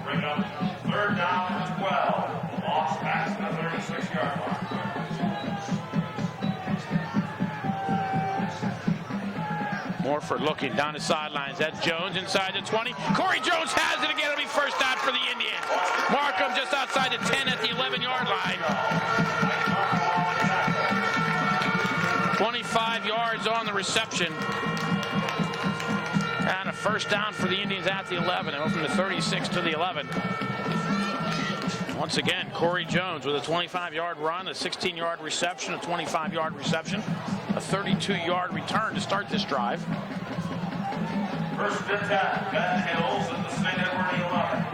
Bring up 3rd down and 12. Lost past the 36-yard line.
Morford looking down the sidelines. That's Jones inside the 20. Corey Jones has it again. It'll be 1st down for the Indians. Markham just outside the 10 at the 11-yard line. 25 yards on the reception. And a 1st down for the Indians at the 11. They went from the 36 to the 11. Once again, Corey Jones with a 25-yard run, a 16-yard reception, a 25-yard reception, a 32-yard return to start this drive.
First attack, Penn Hills at the St. Edward 11.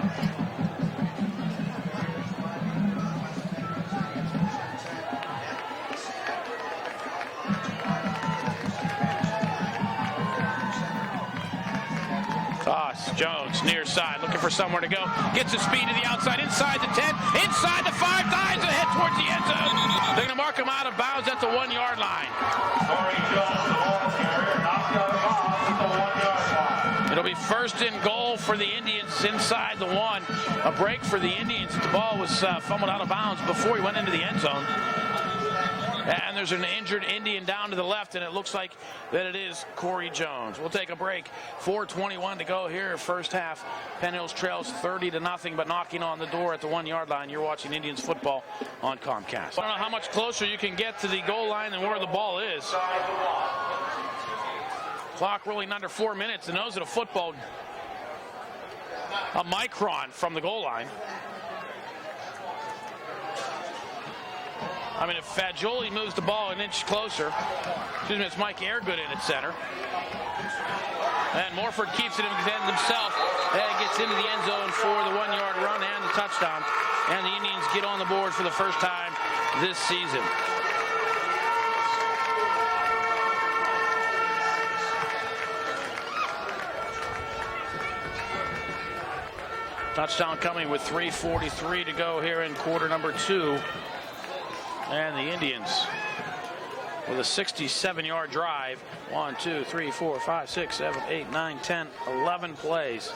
Toss, Jones, near side, looking for somewhere to go. Gets his speed to the outside, inside the 10, inside the 5, dives ahead towards the end zone. They're going to mark him out of bounds at the 1-yard line.
Corey Jones, the ball carrier, knocked out of bounds at the 1-yard line.
It'll be first and goal for the Indians inside the 1. A break for the Indians. The ball was fumbled out of bounds before he went into the end zone. And there's an injured Indian down to the left, and it looks like that it is Corey Jones. We'll take a break. 4:21 to go here, first half. Penn Hills trails 30-0, but knocking on the door at the 1-yard line. You're watching Indians football on Comcast. I don't know how much closer you can get to the goal line than where the ball is. Clock rolling under 4 minutes, and those are the football a micron from the goal line. I mean, if Fagioli moves the ball an inch closer, excuse me, it's Mike Airgood in at center. And Morford keeps it himself and gets into the end zone for the 1-yard run and the touchdown. And the Indians get on the board for the first time this season. Touchdown coming with 3:43 to go here in quarter number 2. And the Indians with a 67-yard drive. 1, 2, 3, 4, 5, 6, 7, 8, 9, 10, 11 plays.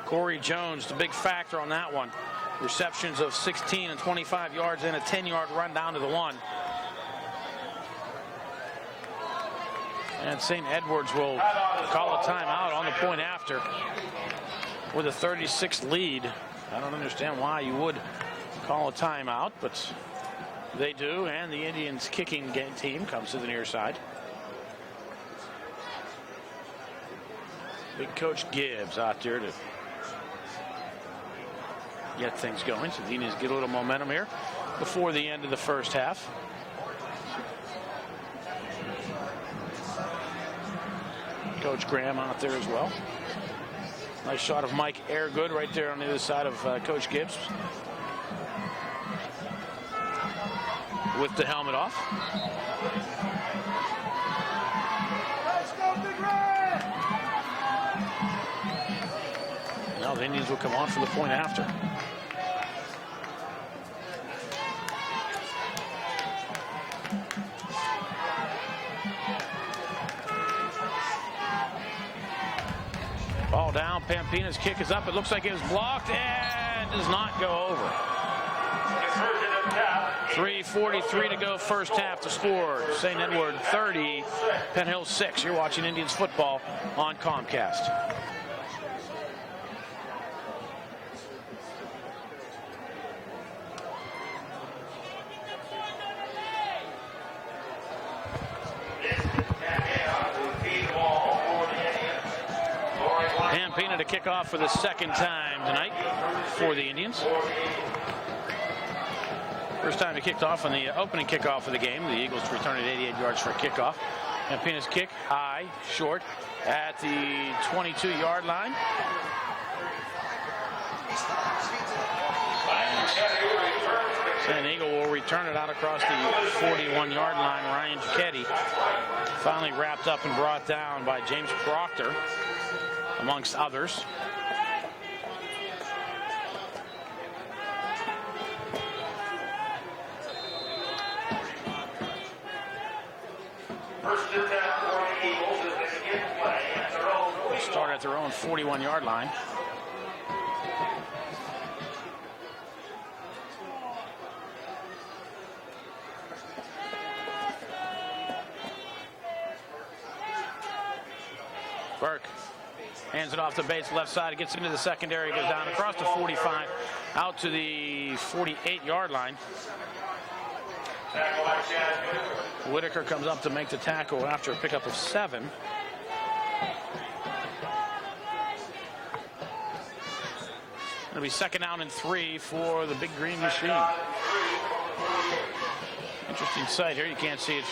Corey Jones, the big factor on that one. Receptions of 16 and 25 yards and a 10-yard run down to the 1. And St. Edwards will call a timeout on the point after with a 36 lead. I don't understand why you would call a timeout, but they do, and the Indians kicking team comes to the near side. Big Coach Gibbs out there to get things going. So the Indians get a little momentum here before the end of the first half. Coach Graham out there as well. Nice shot of Mike Airgood right there on the other side of Coach Gibbs, with the helmet off. Now the Indians will come on for the point after. Ball down, Pampina's kick is up. It looks like it was blocked and does not go over. 3:43 to go, first half. The score, St. Edward 30, Penn Hills 6. You're watching Indians football on Comcast. Pampina to kick off for the second time tonight for the Indians. First time he kicked off on the opening kickoff of the game. The Eagles return at 88 yards for a kickoff. And Pina's kick, high, short, at the 22-yard line. San Diego will return it out across the 41-yard line. Ryan Giacchetti finally wrapped up and brought down by James Proctor, amongst others. They start at their own 41-yard line. Burke hands it off to Bates, left side. It gets into the secondary, goes down across the 45, out to the 48-yard line. Whitaker comes up to make the tackle after a pickup of 7. It'll be second down and 3 for the Big Green Machine. Interesting sight here. You can't see it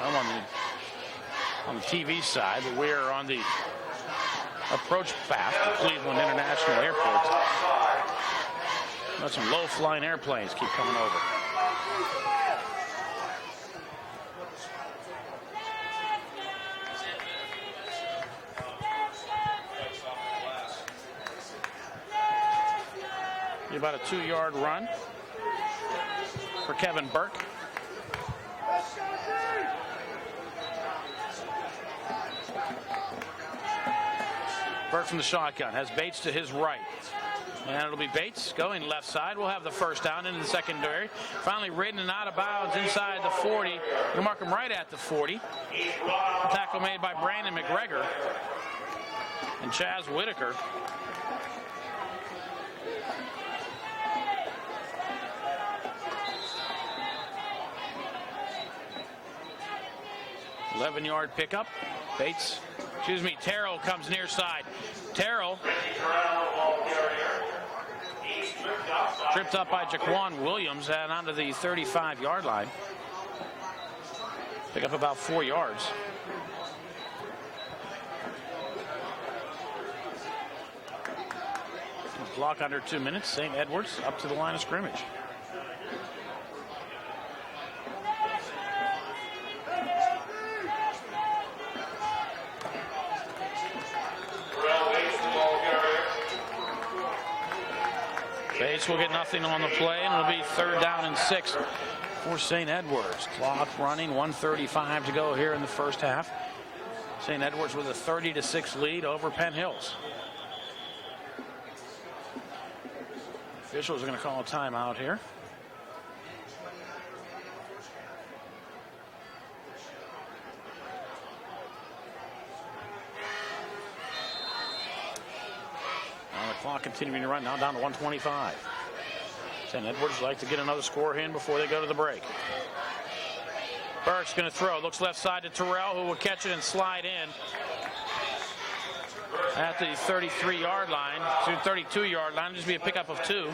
on the TV side, but we're on the approach path to Cleveland International Airport. Got some low-flying airplanes keep coming over. About a 2-yard run for Kevin Burke. Burke from the shotgun has Bates to his right. And it'll be Bates going left side. We'll have the first down into the secondary. Finally ridden and out of bounds inside the 40. We'll mark him right at the 40. A tackle made by Brandon McGregor and Chaz Whitaker. Eleven-yard pickup. Bates, Terrell comes near side. Terrell tripped up by Jaquan Williams and onto the 35-yard line. Pick up about 4 yards. Clock under 2 minutes. St. Edwards up to the line of scrimmage. Bates will get nothing on the play, and it'll be 3rd down and 6 for St. Edwards. Clock running, 1:35 to go here in the first half. St. Edwards with a 30-6 lead over Penn Hills. Officials are going to call a timeout here. Clock continuing to run, now down to 1:25. St. Edwards like to get another score in before they go to the break. Burke's going to throw. Looks left side to Terrell, who will catch it and slide in at the 33-yard line, to 32-yard line. Just be a pickup of 2.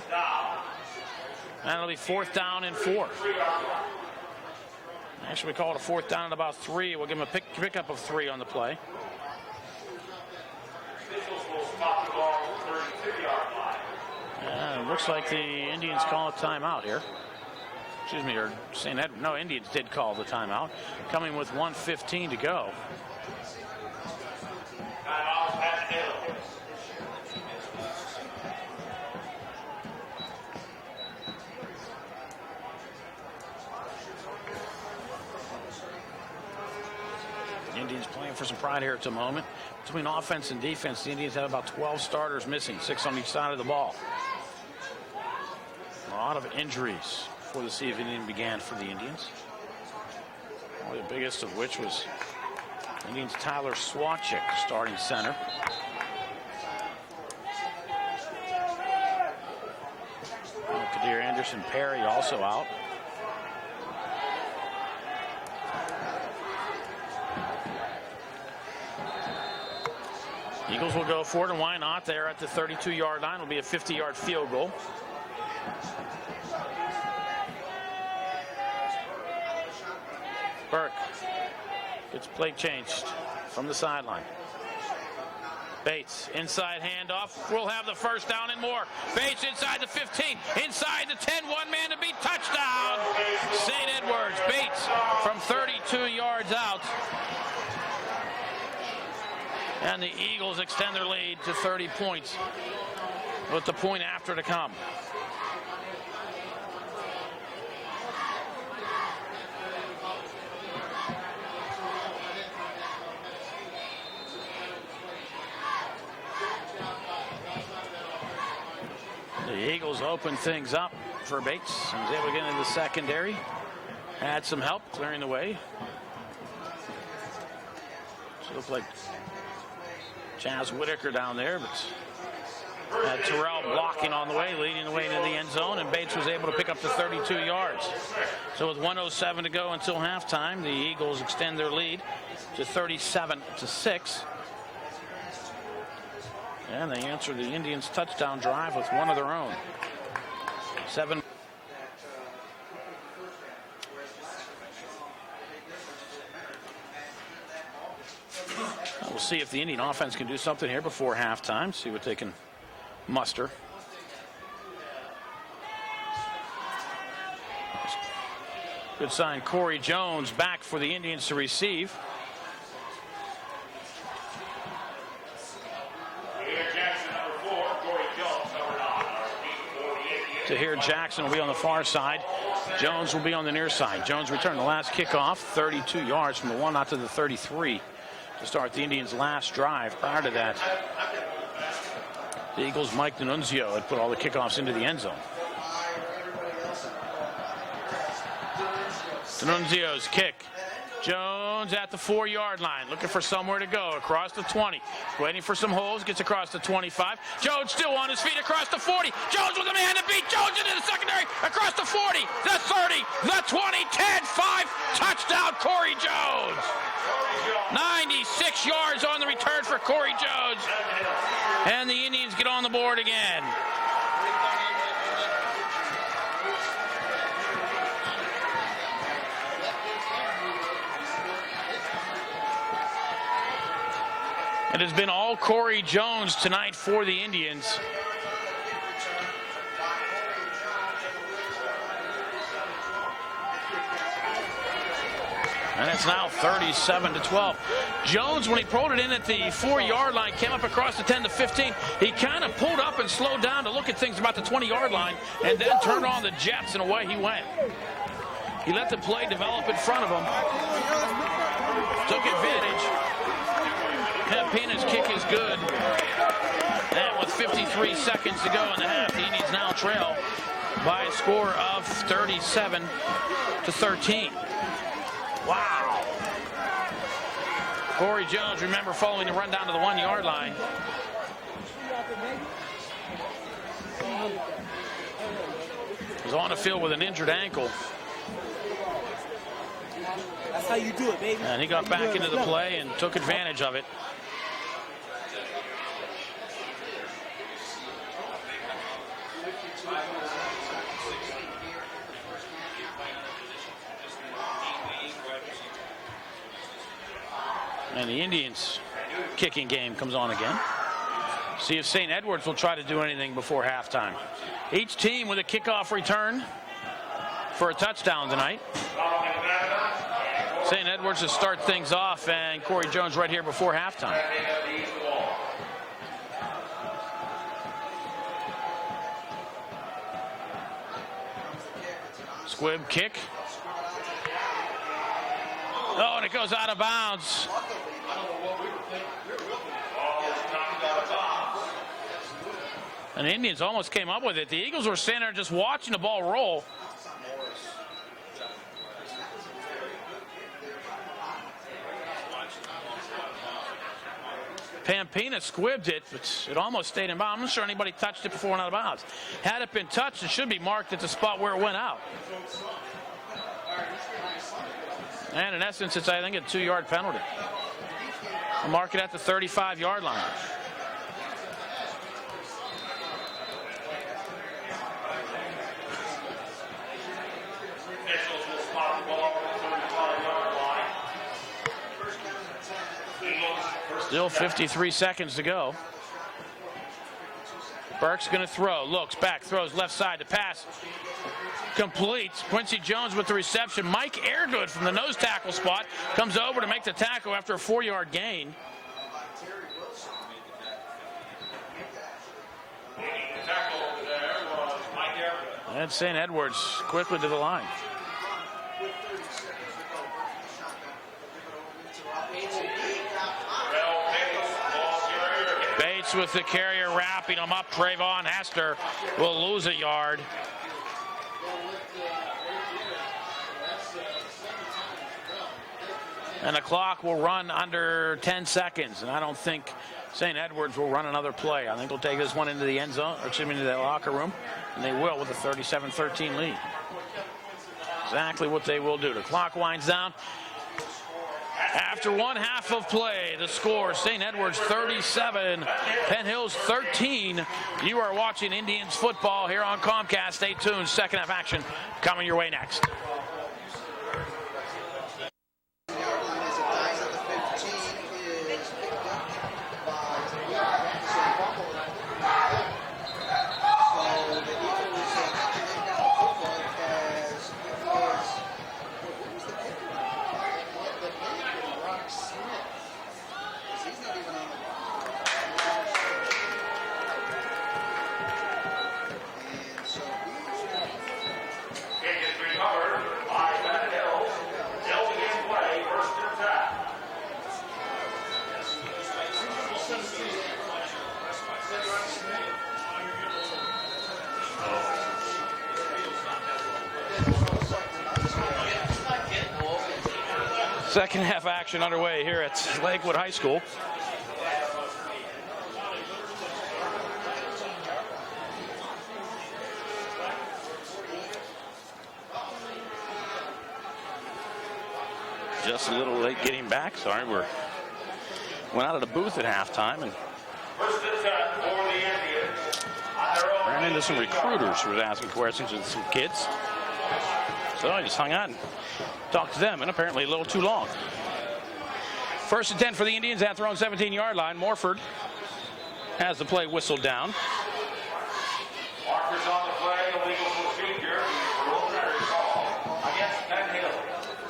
And it'll be 4th down and 4. Actually, we call it a 4th down at about 3. We'll give him a pickup of 3 on the play. It looks like the Indians call a timeout here. Excuse me, or St. Edwards. No, Indians did call the timeout. Coming with 1:15 to go. The Indians playing for some pride here at the moment. Between offense and defense, the Indians have about 12 starters missing, 6 on each side of the ball. A lot of injuries before the season began for the Indians. Probably the biggest of which was Indians' Tyler Swatchik, starting center. Kadir Anderson Perry also out. Eagles will go for it, and why not? They're at the 32-yard line. It'll be a 50-yard field goal. Burke gets play changed from the sideline. Bates, inside handoff. We'll have the first down and more. Bates inside the 15, inside the 10, one man to beat, touchdown. St. Edwards. Bates from 32 yards out. And the Eagles extend their lead to 30 points with the point after to come. The Eagles open things up for Bates. He was able to get into the secondary. Had some help clearing the way. So it looked like Chaz Whitaker down there, but had Terrell blocking on the way, leading the way into the end zone, and Bates was able to pick up to 32 yards. So with 1:07 to go until halftime, the Eagles extend their lead to 37-6. And they answer the Indians' touchdown drive with one of their own. 7. We'll see if the Indian offense can do something here before halftime, see what they can muster. Good sign, Corey Jones back for the Indians to receive. to here. Jackson will be on the far side. Jones will be on the near side. Jones returned the last kickoff, 32 yards from the 1 out to the 33 to start the Indians' last drive. Prior to that, the Eagles' Mike D'Annunzio had put all the kickoffs into the end zone. D'Annunzio's kick. Jones at the 4-yard line, looking for somewhere to go, across the 20. Waiting for some holes, gets across the 25. Jones still on his feet across the 40. Jones with a man to beat. Jones into the secondary, across the 40, the 30, the 20, 10, 5. Touchdown, Corey Jones. 96 yards on the return for Corey Jones. And the Indians get on the board again. It has been all Corey Jones tonight for the Indians. And it's now 37-12. Jones, when he pulled it in at the 4-yard line, came up across the 10 to 15. He kind of pulled up and slowed down to look at things about the 20-yard line and then turned on the jets and away he went. He let the play develop in front of him. Took advantage. Penna's kick is good. And with 53 seconds to go in the half, the Indians now trail by a score of 37-13. Wow. Corey Jones, remember, following the run down to the 1-yard line. Was on the field with an injured ankle.
That's how you do it, baby.
And he got back into the play and took advantage of it. And the Indians' kicking game comes on again. See if St. Edwards will try to do anything before halftime. Each team with a kickoff return for a touchdown tonight. St. Edwards to start things off, and Corey Jones right here before halftime. Squibb kick. Oh, and it goes out of bounds. And the Indians almost came up with it. The Eagles were standing there just watching the ball roll. Pampina squibbed it, but it almost stayed in bounds. I'm not sure anybody touched it before it went out of bounds. Had it been touched, it should be marked at the spot where it went out. And in essence, it's, I think, a 2-yard penalty. I'll mark it at the 35-yard line. Still 53 seconds to go. Burke's going to throw, looks back, throws left side to pass. Completes. Quincy Jones with the reception. Mike Airgood from the nose tackle spot comes over to make the tackle after a 4-yard gain. And St. Edwards quickly to the line. Bates with the carrier wrapping him up. Trayvon Hester will lose a yard. And the clock will run under 10 seconds. And I don't think St. Edwards will run another play. I think they'll take this one into the end zone, or excuse me, into the locker room. And they will with a 37-13 lead. Exactly what they will do. The clock winds down. After one half of play, the score, St. Edwards 37, Penn Hills 13. You are watching Indians football here on Comcast. Stay tuned. Second half action coming your way next. Second half action underway here at Lakewood High School. Just a little late getting back. Sorry, went out of the booth at halftime and ran into some recruiters who were asking questions with some kids. So I just hung out and talked to them, and apparently a little too long. First and 10 for the Indians at their own 17-yard line. Morford has the play whistled down.
Markers on the play, illegal procedure. Preliminary call against Penn.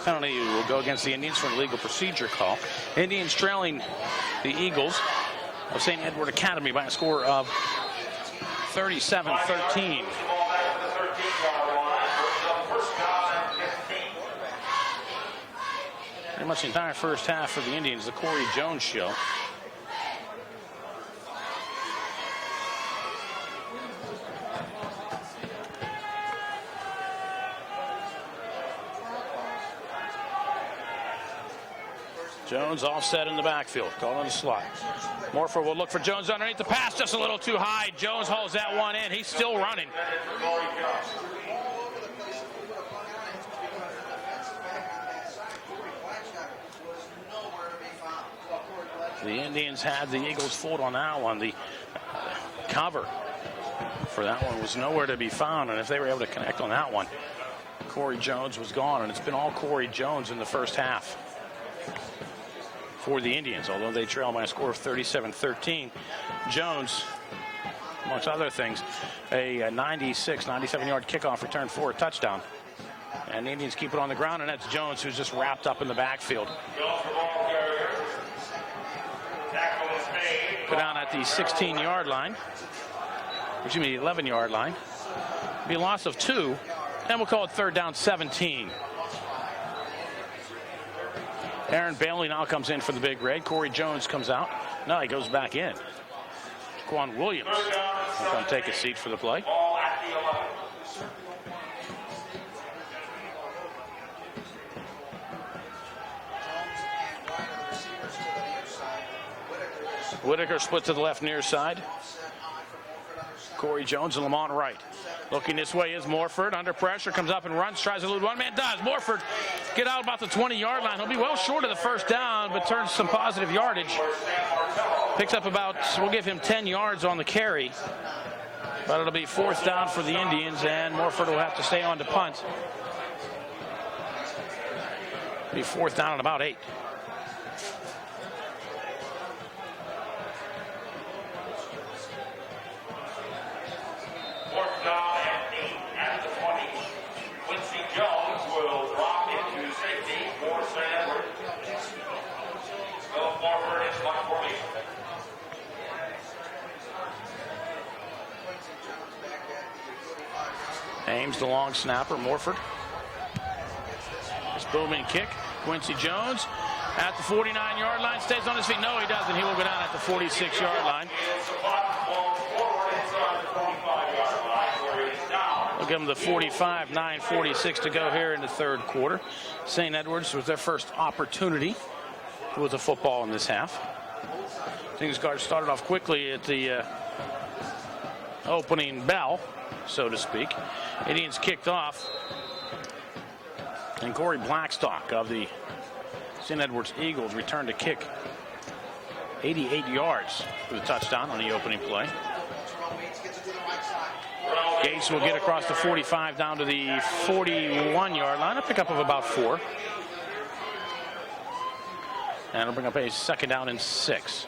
Penalty will go against the Indians for an illegal procedure call. Indians trailing the Eagles of St. Edward Academy by a score of 37-13. Pretty much the entire first half for the Indians, the Corey Jones show. Jones offset in the backfield, called on the slot. Morford will look for Jones underneath the pass, just a little too high. Jones holds that one in. He's still running. The Indians had the Eagles fooled on that one. The cover for that one was nowhere to be found, and if they were able to connect on that one, Corey Jones was gone, and it's been all Corey Jones in the first half for the Indians, although they trail by a score of 37-13. Jones, amongst other things, a 97-yard kickoff return for a touchdown. And the Indians keep it on the ground, and that's Jones who's just wrapped up in the backfield. Go down at the 16-yard line, excuse me, 11-yard line. Be a loss of 2, and we'll call it third down 17. Aaron Bailey now comes in for the big raid. Corey Jones comes out. No, he goes back in. Jaquan Williams will come take a seat for the play. Whitaker split to the left near side. Corey Jones and Lamont right. Looking this way is Morford. Under pressure, comes up and runs, tries to elude one man, does. Morford get out about the 20-yard line. He'll be well short of the first down, but turns some positive yardage. Picks up about, we'll give him 10 yards on the carry. But it'll be fourth down for the Indians, and Morford will have to stay on to punt. It'll be fourth down at about 8. Ames the long snapper, Morford. This booming kick. Quincy Jones at the 49-yard line, stays on his feet. No, he doesn't. He will go down at the 46-yard line. We'll give him the 45, 9:46 to go here in the third quarter. St. Edwards was their first opportunity with the football in this half. Things started off quickly at the opening bell, so to speak. Indians kicked off, and Corey Blackstock of the St. Edwards Eagles returned to kick 88 yards for the touchdown on the opening play. Gates will get across the 45 down to the 41-yard line, a pickup of about 4. And it'll bring up a second down and 6.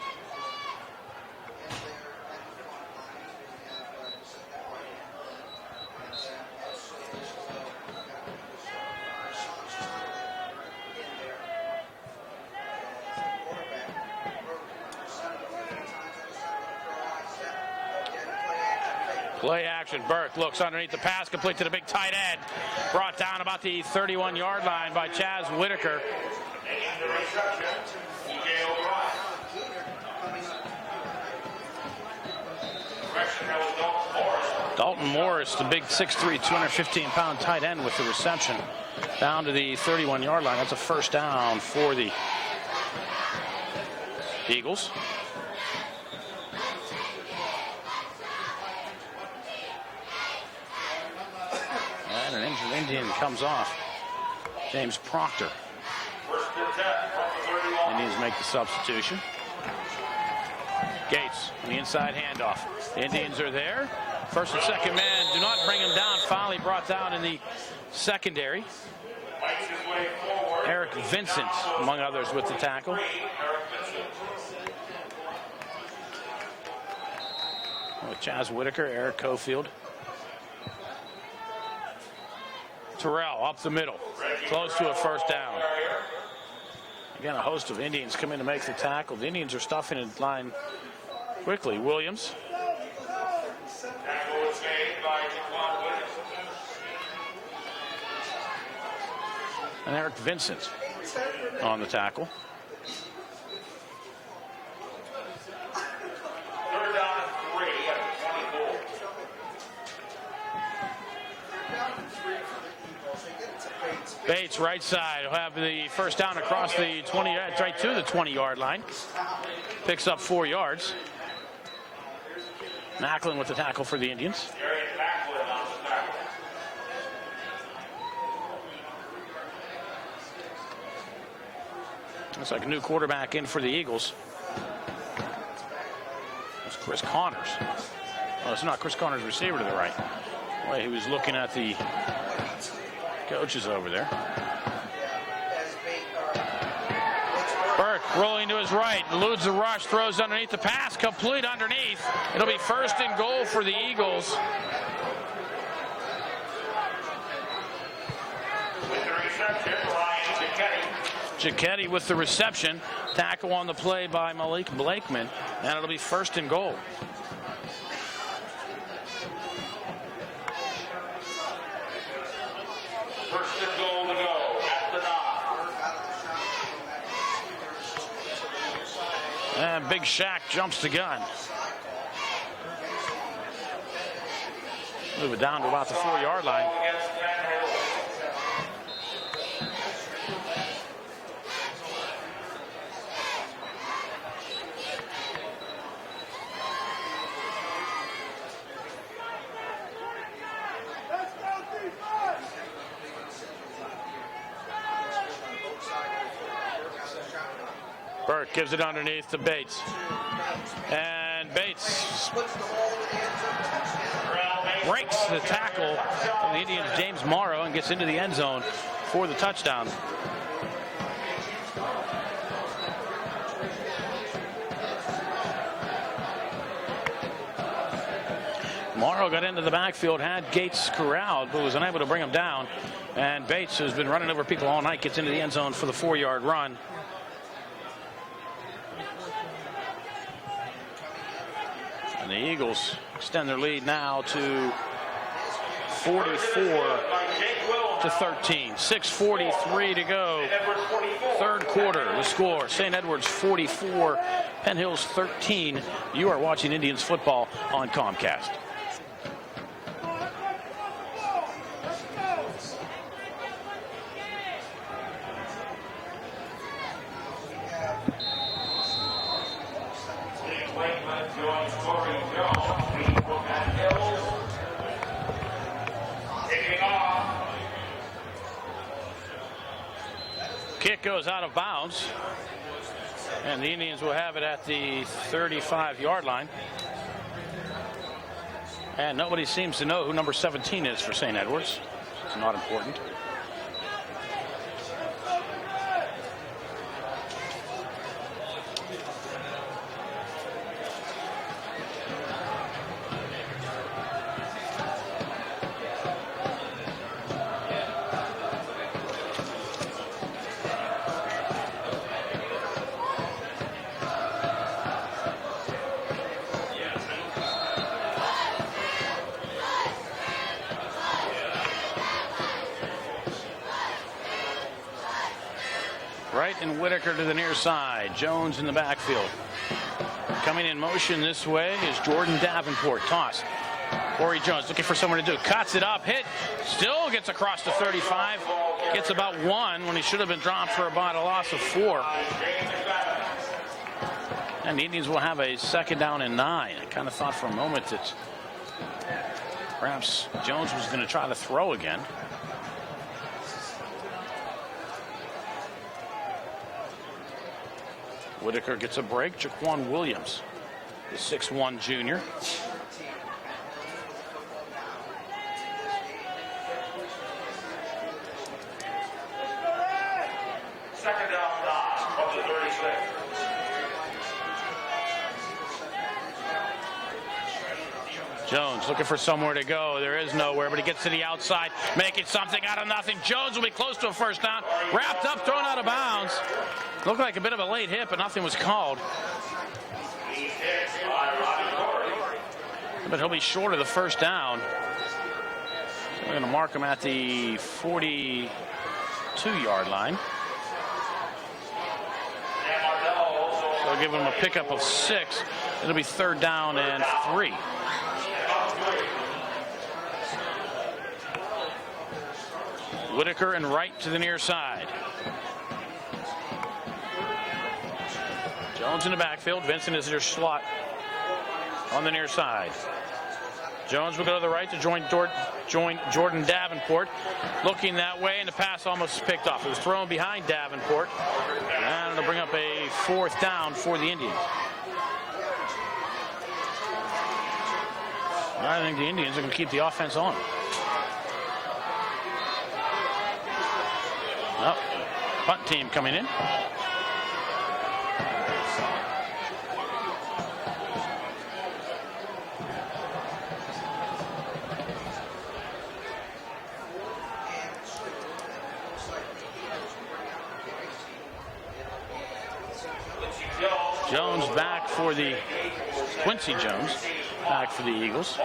Play action. Burke looks underneath the pass, complete to the big tight end. Brought down about the 31-yard line by Chaz Whitaker. Dalton Morris, the big 6'3", 215-pound tight end with the reception. down to the 31-yard line. That's a first down for the Eagles. And an injured Indian comes off. James Proctor. Indians make the substitution. Gates on the inside handoff. The Indians are there. First and second man do not bring him down. Finally brought down in the secondary. Eric Vincent, among others, with the tackle. With Chaz Whitaker, Eric Cofield. Terrell up the middle, close to a first down. Again, a host of Indians come in to make the tackle. The Indians are stuffing in line quickly. Williams. And Eric Vincent on the tackle.
Third down and 3 at the 24.
Bates, right side, will have the first down across the 20, right to the 20-yard line. Picks up 4 yards. Macklin with the tackle for the Indians. Looks like a new quarterback in for the Eagles. It's Chris Connors. Oh, it's not Chris Connors, receiver to the right. Well, he was looking at the coaches over there. Burke rolling to his right, eludes the rush, throws underneath the pass, complete underneath. It'll be first and goal for the Eagles.
With the reception, Ryan Giacchetti.
Giacchetti with the reception. Tackle on the play by Malik Blakeman, and it'll be first and goal.
First and goal to go at the 9.
And Big Shaq jumps the gun. Move it down to about the 4-yard line.
Against Penn.
Burke gives it underneath to Bates. And Bates breaks the tackle of the Indians' James Morrow and gets into the end zone for the touchdown. Morrow got into the backfield, had Gates corralled, but was unable to bring him down. And Bates, who's been running over people all night, gets into the end zone for the 4-yard run. And the Eagles extend their lead now to 44-13. 6:43 to go. Third quarter, the score, St. Edward's 44, Penn Hills 13. You are watching Indians football on Comcast. Kick goes out of bounds, and the Indians will have it at the 35-yard line. And nobody seems to know who number 17 is for St. Edwards. It's not important. And Whitaker to the near side. Jones in the backfield. Coming in motion this way is Jordan Davenport. Toss Corey Jones looking for someone to do. Cuts it up, hit, still gets across the 35. Gets about 1 when he should have been dropped for about a loss of 4. And the Indians will have a 2nd down and 9. I kind of thought for a moment that perhaps Jones was going to try to throw again. Whitaker gets a break. Jaquan Williams, the 6'1" junior.
Second down, from the 36.
Jones looking for somewhere to go. There is nowhere, but he gets to the outside, making something out of nothing. Jones will be close to a 1st down. Wrapped up, thrown out of bounds. Looked like a bit of a late hit, but nothing was called. But he'll be short of the 1st down. So we're going to mark him at the 42-yard line. They'll give him a pickup of 6. It'll be 3rd down and 3. Whitaker and Wright to the near side. Jones in the backfield. Vincent is their slot on the near side. Jones will go to the right to join Jordan Davenport. Looking that way, and the pass almost picked off. It was thrown behind Davenport. And it'll bring up a 4th down for the Indians. I think the Indians are going to keep the offense on. Oh, punt team coming in. Jones back for the Quincy Jones back for the Eagles.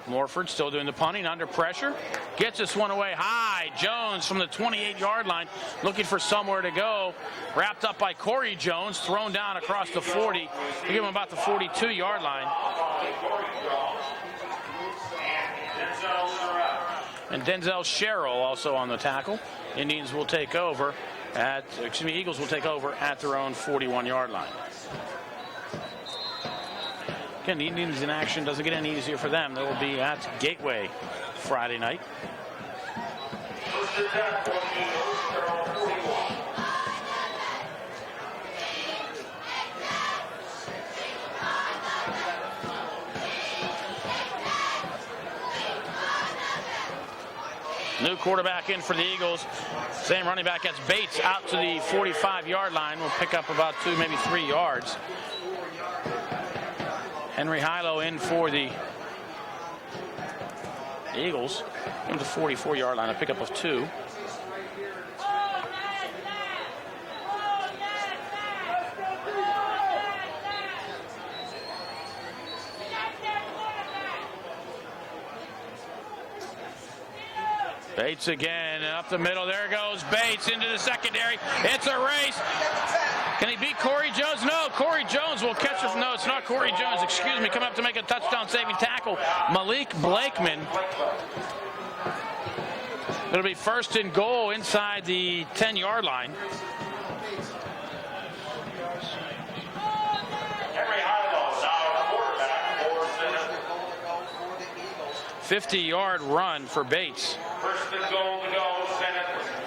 Morford still doing the punting, under pressure. Gets this one away high. Jones from the 28-yard line looking for somewhere to go. Wrapped up by Corey Jones, thrown down across the 40. They give him about the 42-yard line. And Denzel Sherrill also on the tackle. Eagles will take over at their own 41-yard line. Again, the Indians in action doesn't get any easier for them. They will be at Gateway Friday night. New quarterback in for the Eagles. Same running back. That's Bates out to the 45-yard line. Will pick up about 2, maybe 3 yards. Henry Hilo in for the Eagles. Into the 44-yard line. A pickup of 2. Bates again up the middle. There goes Bates into the secondary. It's a race. Can he beat Corey Jones? No, Corey Jones will catch it. No, it's not Corey Jones. Excuse me. Coming up to make a touchdown-saving tackle. Malik Blakeman. It'll be 1st and goal inside the 10-yard line. 50-yard run for Bates.
First and goal to go,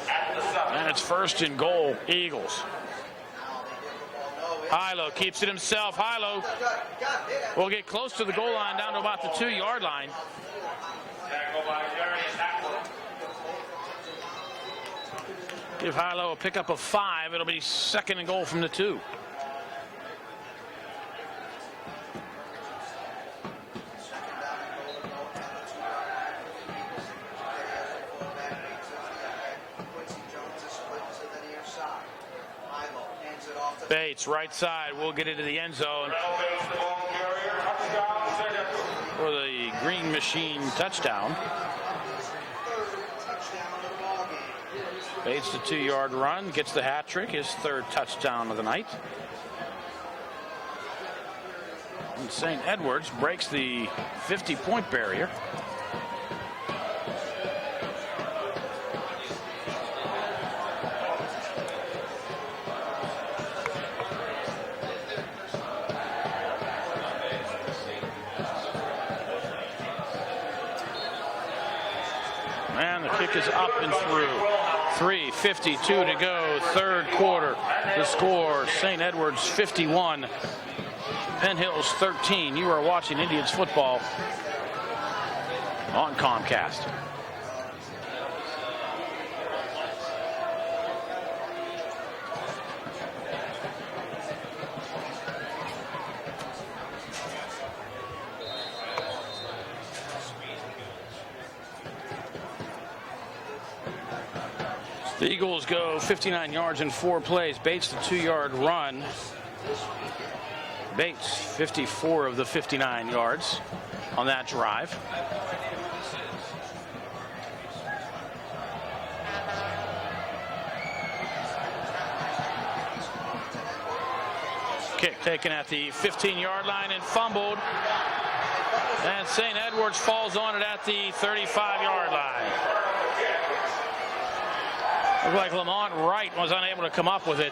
at the 7.
And it's 1st and goal, Eagles. Hilo keeps it himself. Hilo will get close to the goal line, down to about the 2-yard line. Give Hilo a pickup of 5. It'll be 2nd and goal from the 2. Bates, right side, will get into the end zone for the Green Machine touchdown. Bates, the 2-yard run, gets the hat trick, his 3rd touchdown of the night. And St. Edwards breaks the 50-point barrier. And the kick is up and through. 3:52 to go, third quarter. The score, St. Edwards 51, Penn Hills 13. You are watching Indians football on Comcast. The Eagles go 59 yards in 4 plays. Bates, the 2-yard run. Bates, 54 of the 59 yards on that drive. Kick taken at the 15-yard line and fumbled. And St. Edwards falls on it at the 35-yard line. Looked like Lamont Wright was unable to come up with it.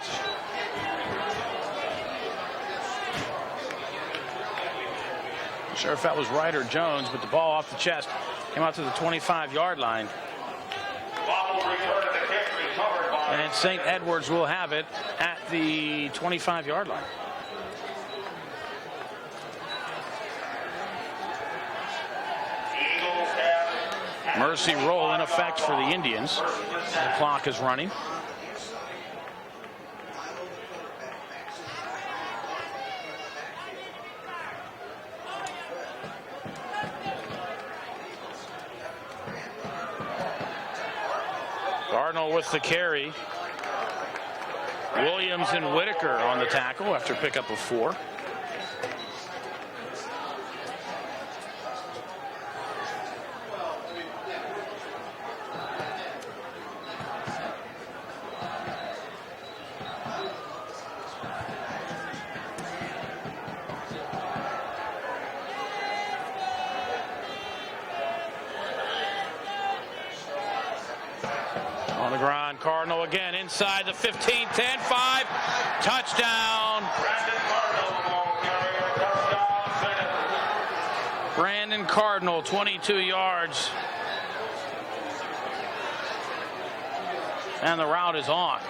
Not sure if that was Wright or Jones, but the ball off the chest came out to the 25-yard line. And St. Edwards will have it at the 25-yard line. Mercy roll in effect for the Indians. The clock is running. Cardinal with the carry. Williams and Whitaker on the tackle after pickup of 4. On the ground, Cardinal again inside the 15, 10, 5, touchdown. Brandon Cardinal, 22 yards. And the route is on.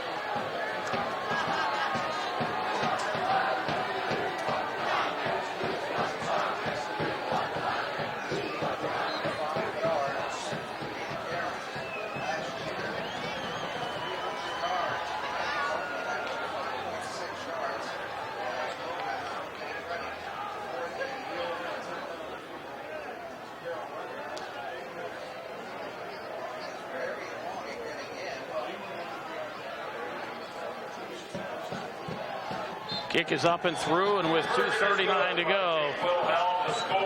Kick is up and through, and with 2:39 to go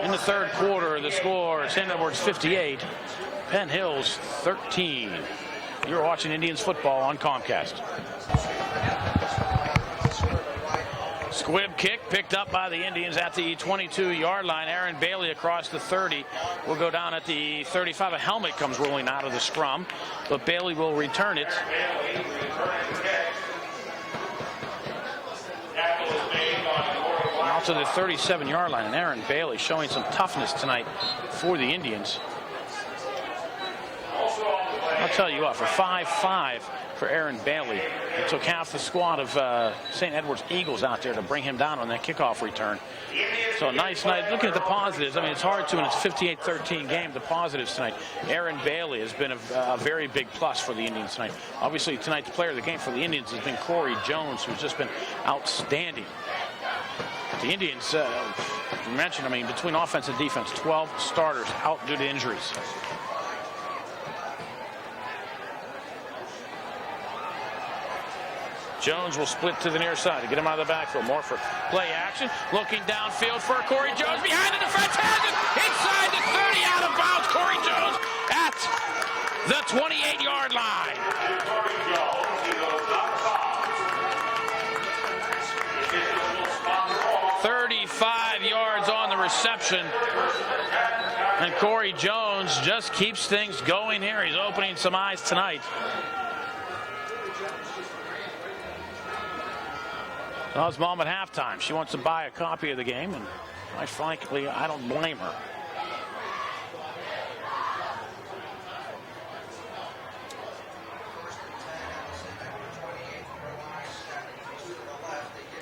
in the third quarter, the score, St. Edwards 58, Penn Hills 13. You're watching Indians football on Comcast. Squib kick picked up by the Indians at the 22-yard line. Aaron Bailey across the 30 will go down at the 35. A helmet comes rolling out of the scrum, but Bailey will return it. Out to the 37-yard line, and Aaron Bailey showing some toughness tonight for the Indians. I'll tell you what, for 5'5" for Aaron Bailey, it took half the squad of St. Edwards Eagles out there to bring him down on that kickoff return. So a nice night. Looking at the positives, I mean, it's hard to in its 58-13 game. The positives tonight, Aaron Bailey has been a very big plus for the Indians tonight. Obviously, tonight the player of the game for the Indians has been Corey Jones, who's just been outstanding. The Indians, you mentioned, I mean, between offense and defense, 12 starters out due to injuries. Jones will split to the near side to get him out of the backfield. More for play action. Looking downfield for Corey Jones. Behind the defense. Has it. Inside the 30. Out of bounds. Corey Jones at the 28-yard line. 35 yards reception. And Corey Jones just keeps things going here. He's opening some eyes tonight. Well, his mom at halftime. She wants to buy a copy of the game, and quite frankly, I don't blame her.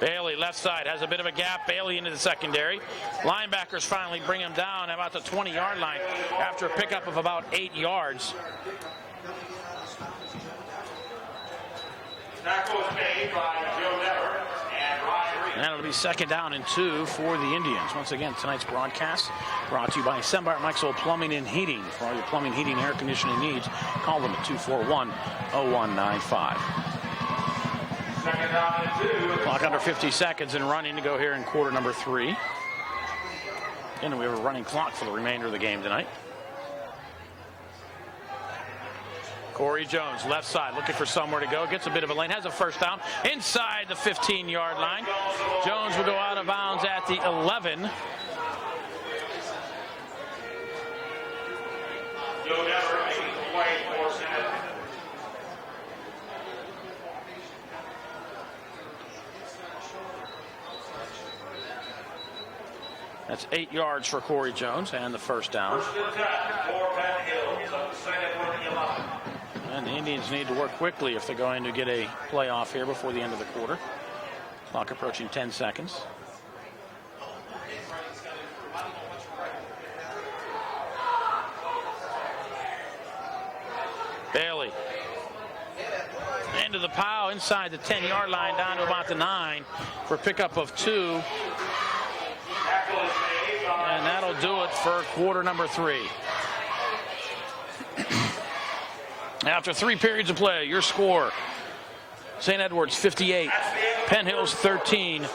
Bailey, left side, has a bit of a gap. Bailey into the secondary. Linebackers finally bring him down about the 20-yard line after a pickup of about 8 yards.
Tackle is made by Joe Never and Ryan Reed.
And it'll be 2nd down and 2 for the Indians. Once again, tonight's broadcast brought to you by Sembar Mixel Plumbing and Heating. For all your plumbing, heating, air conditioning needs, call them at 241-0195.
2nd down and 2.
Clock under 50 seconds and running to go here in quarter number 3. And we have a running clock for the remainder of the game tonight. Corey Jones, left side, looking for somewhere to go. Gets a bit of a lane, has a first down inside the 15-yard line. Jones will go out of bounds at the 11.
Joe Never making the play for Senate.
That's 8 yards for Corey Jones and the first down.
First and 10 for Penn Hills up to St. Edward 11.
And the Indians need to work quickly if they're going to get a playoff here before the end of the quarter. Clock approaching 10 seconds. Bailey. Into the pile inside the 10-yard line down to about the 9 for a pickup of 2. And that'll do it for quarter number 3. After 3 periods of play, your score, St. Edward's 58, Penn Hills 13.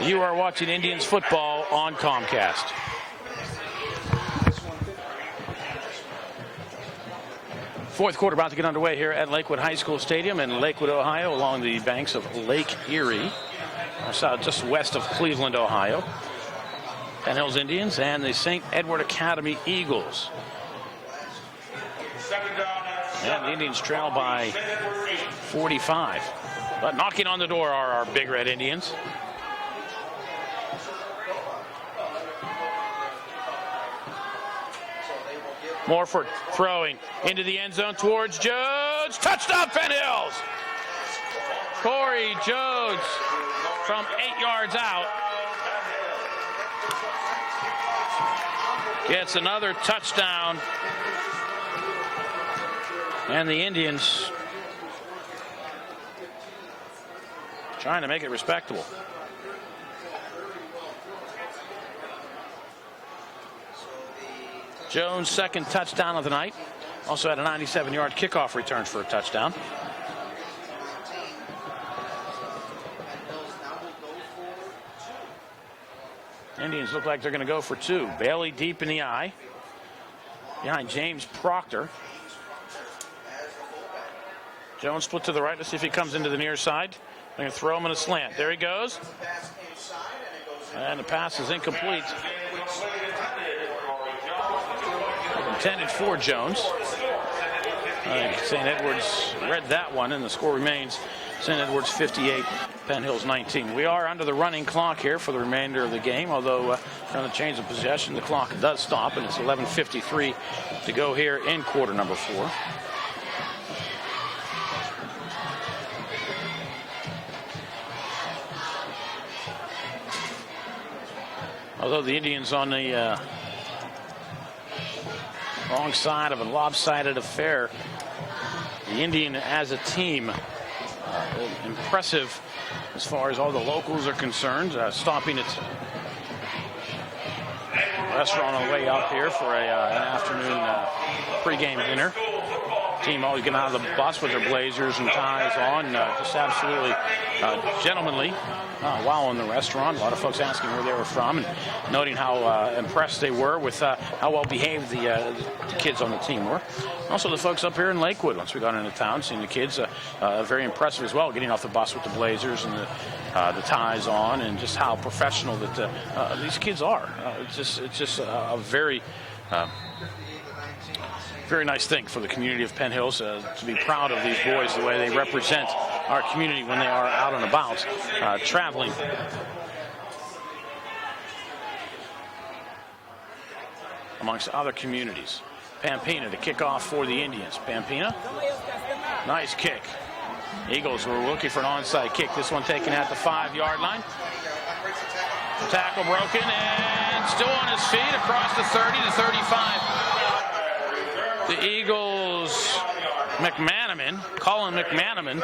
You are watching Indians football on Comcast. Fourth quarter about to get underway here at Lakewood High School Stadium in Lakewood, Ohio, along the banks of Lake Erie, just west of Cleveland, Ohio. Penn Hills Indians and the St. Edward Academy Eagles. And the Indians trail by 45. But knocking on the door are our Big Red Indians. Morford throwing into the end zone towards Jones. Touchdown, Penn Hills! Corey Jones from 8 yards out gets another touchdown. And the Indians trying to make it respectable. Jones' second touchdown of the night. Also had a 97-yard kickoff return for a touchdown. Indians look like they're going to go for 2. Bailey deep in the eye. Behind James Proctor. Jones split to the right. Let's see if he comes into the near side. They're going to throw him in a slant. There he goes. And the pass is incomplete. Intended for Jones. St. Edward's read that one, and the score remains St. Edward's 58, Penn Hills 19. We are under the running clock here for the remainder of the game, although on the change of possession, the clock does stop, and it's 11:53 to go here in quarter number 4. Although the Indians on the wrong side of a lopsided affair, the Indian as a team, impressive as far as all the locals are concerned, stopping at a restaurant on the way up here for an afternoon pregame dinner. Team always getting out of the bus with their blazers and ties on, just absolutely gentlemanly while in the restaurant. A lot of folks asking where they were from and noting how impressed they were with how well behaved the kids on the team were. Also the folks up here in Lakewood, once we got into town, seeing the kids, very impressive as well, getting off the bus with the blazers and the ties on, and just how professional that these kids are. It's just a very very nice thing for the community of Penn Hills to be proud of these boys, the way they represent our community when they are out and about, traveling. Amongst other communities. Pampina to kick off for the Indians. Pampina, nice kick. Eagles were looking for an onside kick. This one taken at the 5-yard line. Tackle broken and still on his feet across the 30 to 35. The Eagles, Colin McManaman.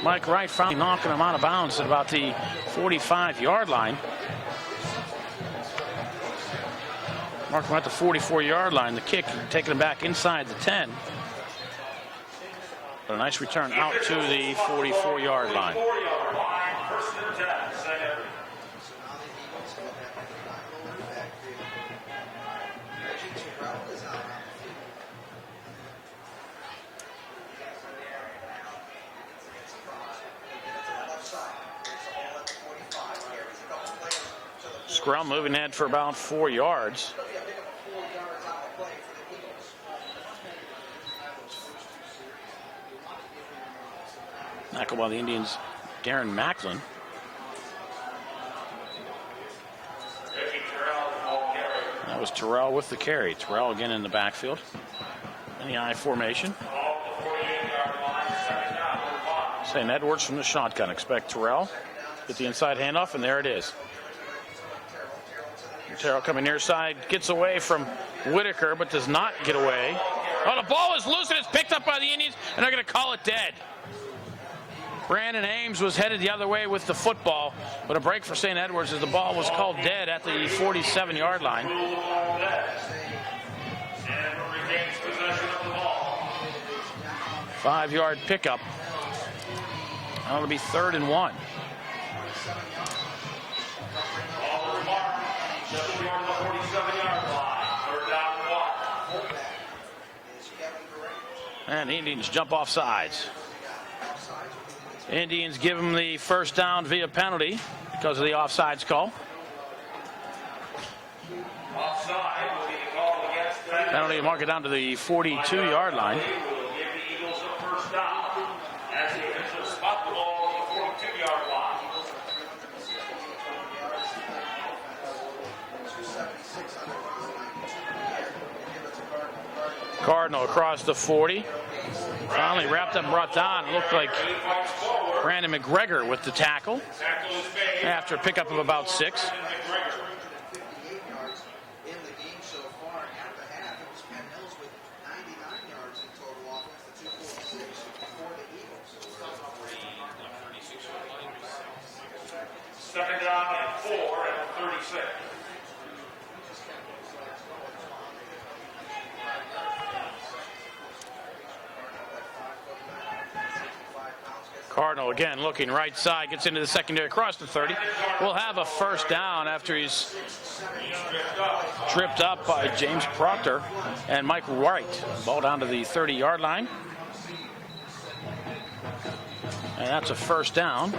Mike Wright finally knocking him out of bounds at about the 45-yard line. Marking him at the 44-yard line. The kick taking him back inside the 10. But a nice return out to the 44-yard line. Scrum moving ahead for about 4 yards. Tackle by the Indians, Darren Macklin. That was Terrell with the carry. Terrell again in the backfield. In the I formation. St. Edwards from the shotgun. Expect Terrell. Get the inside handoff, and there it is. Terrell coming near side, gets away from Whitaker, but does not get away. Oh, the ball is loose and it's picked up by the Indians, and they're going to call it dead. Brandon Ames was headed the other way with the football, but a break for St. Edwards as the ball was called dead at the 47-yard line. 5-yard pickup. That'll be 3rd and 1. And the Indians jump off sides. Indians give him the first down via penalty because of the offsides call. Penalty mark it down to the 42-yard line. Cardinal across the 40. Finally wrapped up and brought down. It looked like Brandon McGregor with the tackle after a pickup of about 6.
Second down and 4 at 36.
Cardinal again looking right side, gets into the secondary across the 30. We'll have a first down after he's tripped up by James Proctor and Mike Wright. Ball down to the 30-yard line. And that's a first down.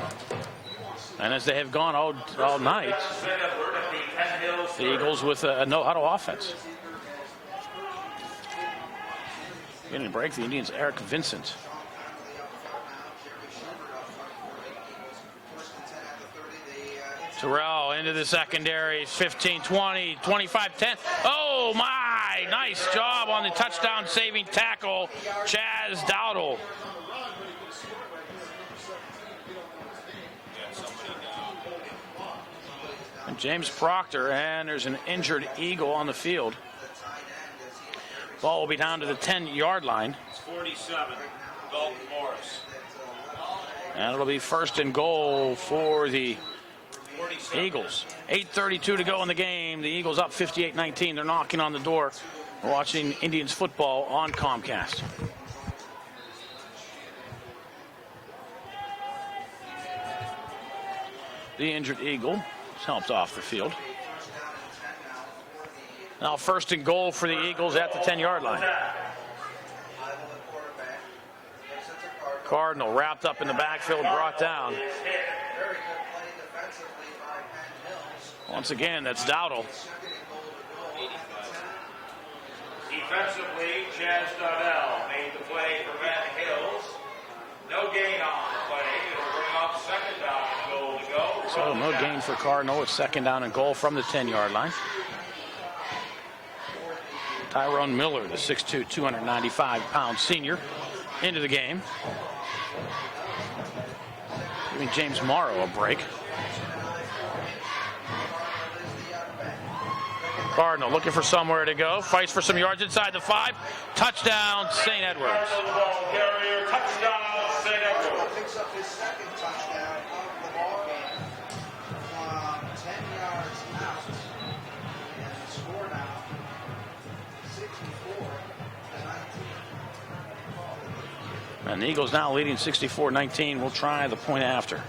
And as they have gone all night, the Eagles with a no-huddle offense. Getting a break, the Indians' Eric Vincent. Terrell into the secondary, 15, 20, 25, 10. Oh my, nice job on the touchdown saving tackle, Chaz Dowdle. And James Proctor, and there's an injured Eagle on the field. Ball will be down to the 10-yard line.
It's 47, Dalton Morris.
And it'll be 1st and goal for the Eagles. 8:32 to go in the game. The Eagles up 58-19. They're knocking on the door Watching Indians football on Comcast. The injured Eagle is helped off the field. Now 1st and goal for the Eagles at the 10-yard line. Cardinal wrapped up in the backfield, brought down. Once again, that's Dowdle.
Defensively, Chaz Dowdell made the play for Penn Hills. No gain on the play. It'll bring up 2nd down and goal to go.
So no gain for Cardinal. It's 2nd down and goal from the 10-yard line. Tyrone Miller, the 6'2", 295-pound senior, into the game. Giving James Morrow a break. Cardinal looking for somewhere to go. Fights for some yards inside the 5. Touchdown, St. Edwards.
Touchdown, St. Edwards.
Picks up his 2nd touchdown of the ball game from 10 yards out, and the score now 64-19.
And the Eagles now leading 64-19. We'll try the point after.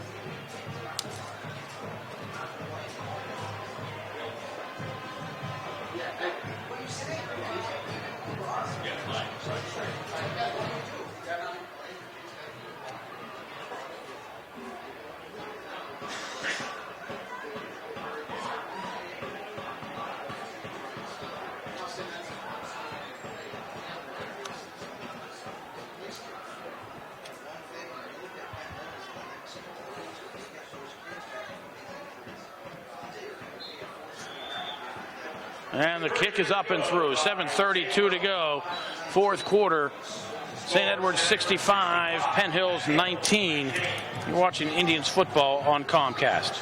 And the kick is up and through. 7:32 to go. 4th quarter. St. Edwards 65, Penn Hills 19. You're watching Indians football on Comcast.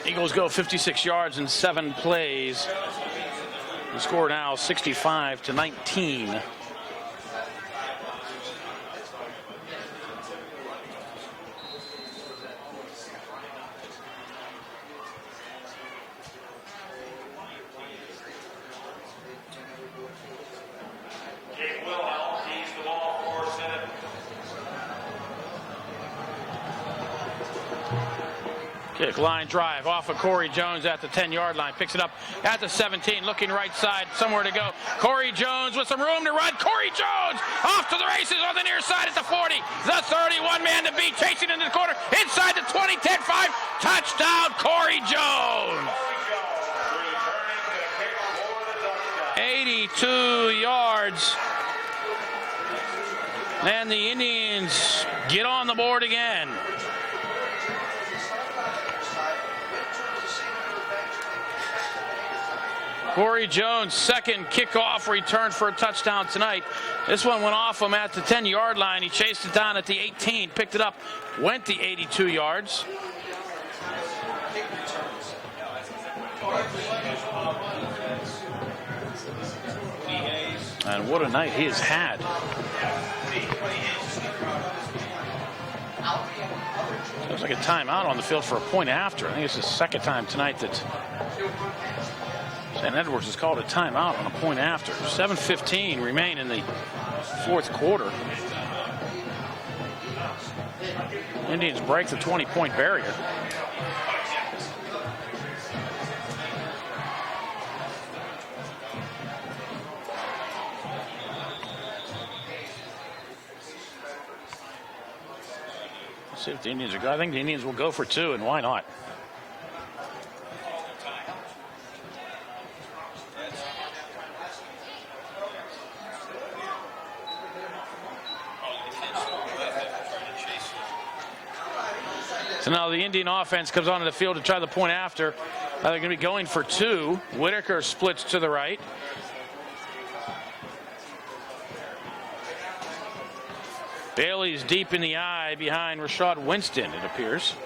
Eagles go 56 yards in 7 plays. The score now 65-19. Kick, line drive off of Corey Jones at the 10-yard line. Picks it up at the 17, looking right side, somewhere to go. Corey Jones with some room to run. Corey Jones off to the races on the near side at the 40. The 31 man to beat, chasing into the corner. Inside the 20, 10-5. Touchdown, Corey Jones. 82 yards. And the Indians get on the board again. Corey Jones' 2nd kickoff return for a touchdown tonight. This one went off him at the 10-yard line. He chased it down at the 18, picked it up, went the 82 yards. And what a night he has had. Looks like a timeout on the field for a point after. I think it's the 2nd time tonight that St. Edwards has called a timeout on a point after. 7:15 remain in the 4th quarter. Indians break the 20-point barrier. Let's see if the Indians are. I think the Indians will go for 2, and why not? So now the Indian offense comes onto the field to try the point after. They're going to be going for 2. Whitaker splits to the right. Bailey's deep in the eye behind Rashad Winston, it appears.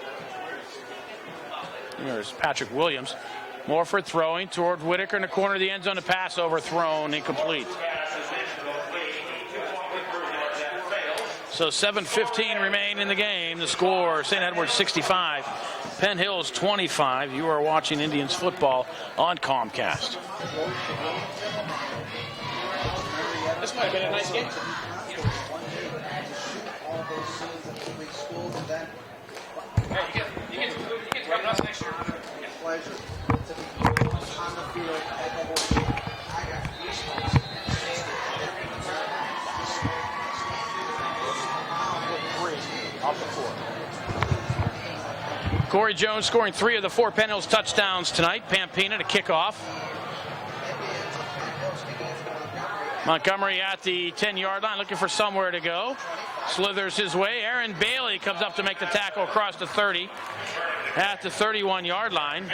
There's Patrick Williams. Morford throwing toward Whitaker in the corner of the end zone. A pass overthrown, incomplete. So 7:15 remain in the game. The score, St. Edward's 65, Penn Hills 25. You are watching Indians football on Comcast.
This might have been a nice game. Hey, you get to come to us next year.
Pleasure to be on the field at the whole game. I got goosebumps.
Corey Jones scoring 3 of the 4 Penn Hills touchdowns tonight. Pampina to kick off. Montgomery at the 10-yard line looking for somewhere to go. Slithers his way. Aaron Bailey comes up to make the tackle across the 30 at the 31-yard line,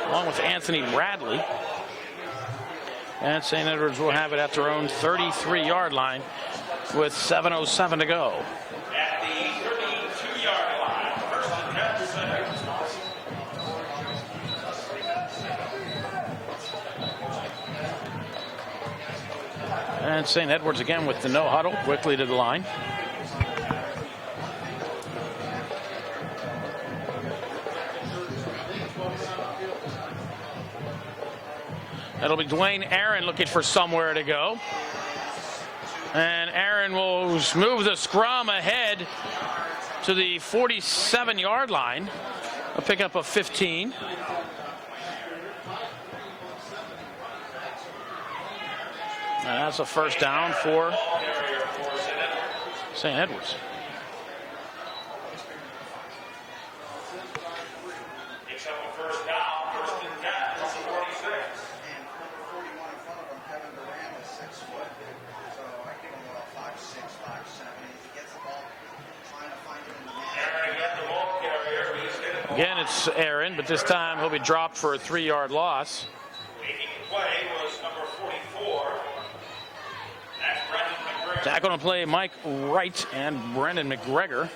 along with Anthony Bradley. And St. Edward's will have it at their own 33-yard line with 7:07 to go.
At the 32-yard line, first and 10 center.
And St. Edward's again with the no huddle, quickly to the line. That'll be Dwayne Aaron looking for somewhere to go. And Aaron will move the scrum ahead to the 47-yard line. A pickup of 15. And that's a first down for St. Edward's.
Picks up a first down, first and 10, from the 46.
And number 41 in front of him, Kevin Durant, is 6 foot. So I give him about 5'6", 5'7". He gets the ball, trying to find it in the man.
Aaron again, the ball carrier. He's hit it.
Again, it's Aaron, but this time he'll be dropped for a 3-yard loss.
Making the play was number 44. That's Brendan McGregor.
Tackle to play Mike Wright and Brendan McGregor.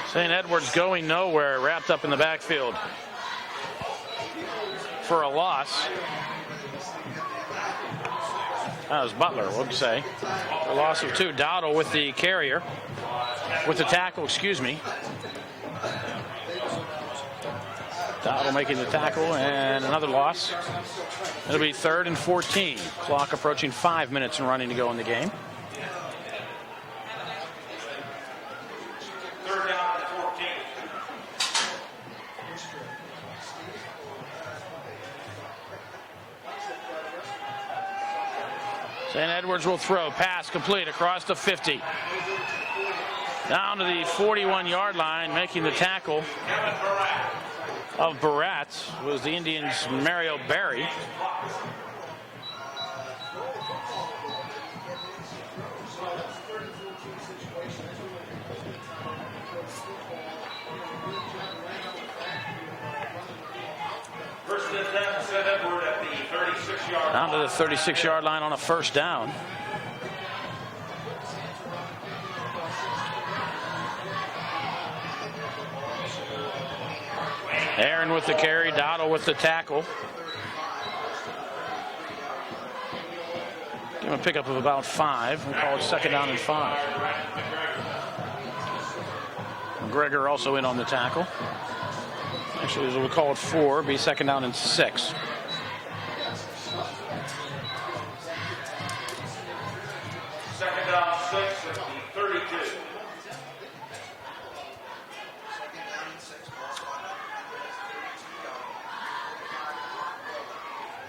St. Edward's going nowhere, wrapped up in the backfield for a loss. That was Butler, we'll say. A loss of 2. Dowdle with the carrier, with the tackle, excuse me. Dowdle making the tackle and another loss. It'll be 3rd and 14. Clock approaching 5 minutes and running to go in the game.
Third down and 14.
St. Edward's will throw. Pass complete across the 50. Down to the 41-yard line, making the tackle of Barat was the Indians' Mario Berry.
First and 10, St. Edward at the 36-yard
Down to the 36-yard line on a first down. Aaron with the carry, Dowdle with the tackle. Give him a pickup of about 5. We'll call it 2nd down and 5. McGregor also in on the tackle. Actually, we'll call it 4. Be 2nd down and 6.
Second down, 6 at the 32.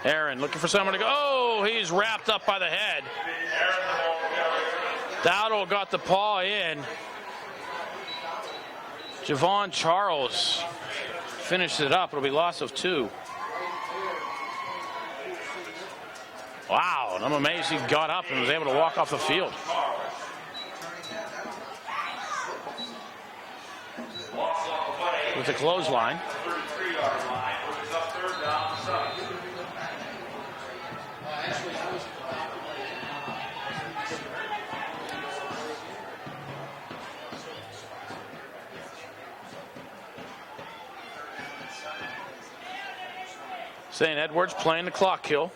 Aaron looking for someone to go. Oh, he's wrapped up by the head. Dowdle got the paw in. Javon Charles finished it up. It'll be loss of 2. Wow, and I'm amazed he got up and was able to walk off the field. With the clothesline.
33-yard line, which is up 3rd down, 7.
St. Edwards playing the clock kill.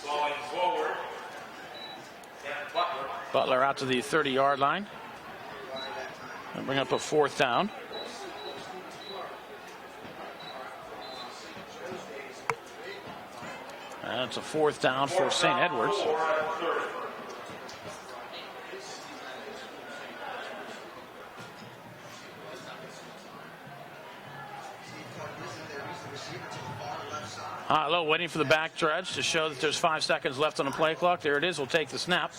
Going forward.
Butler out to the 30-yard line. And bring up a 4th down. And it's a 4th down for St. Edwards. Low waiting for the back dredge to show that there's 5 seconds left on the play clock. There it is. We'll take the snap.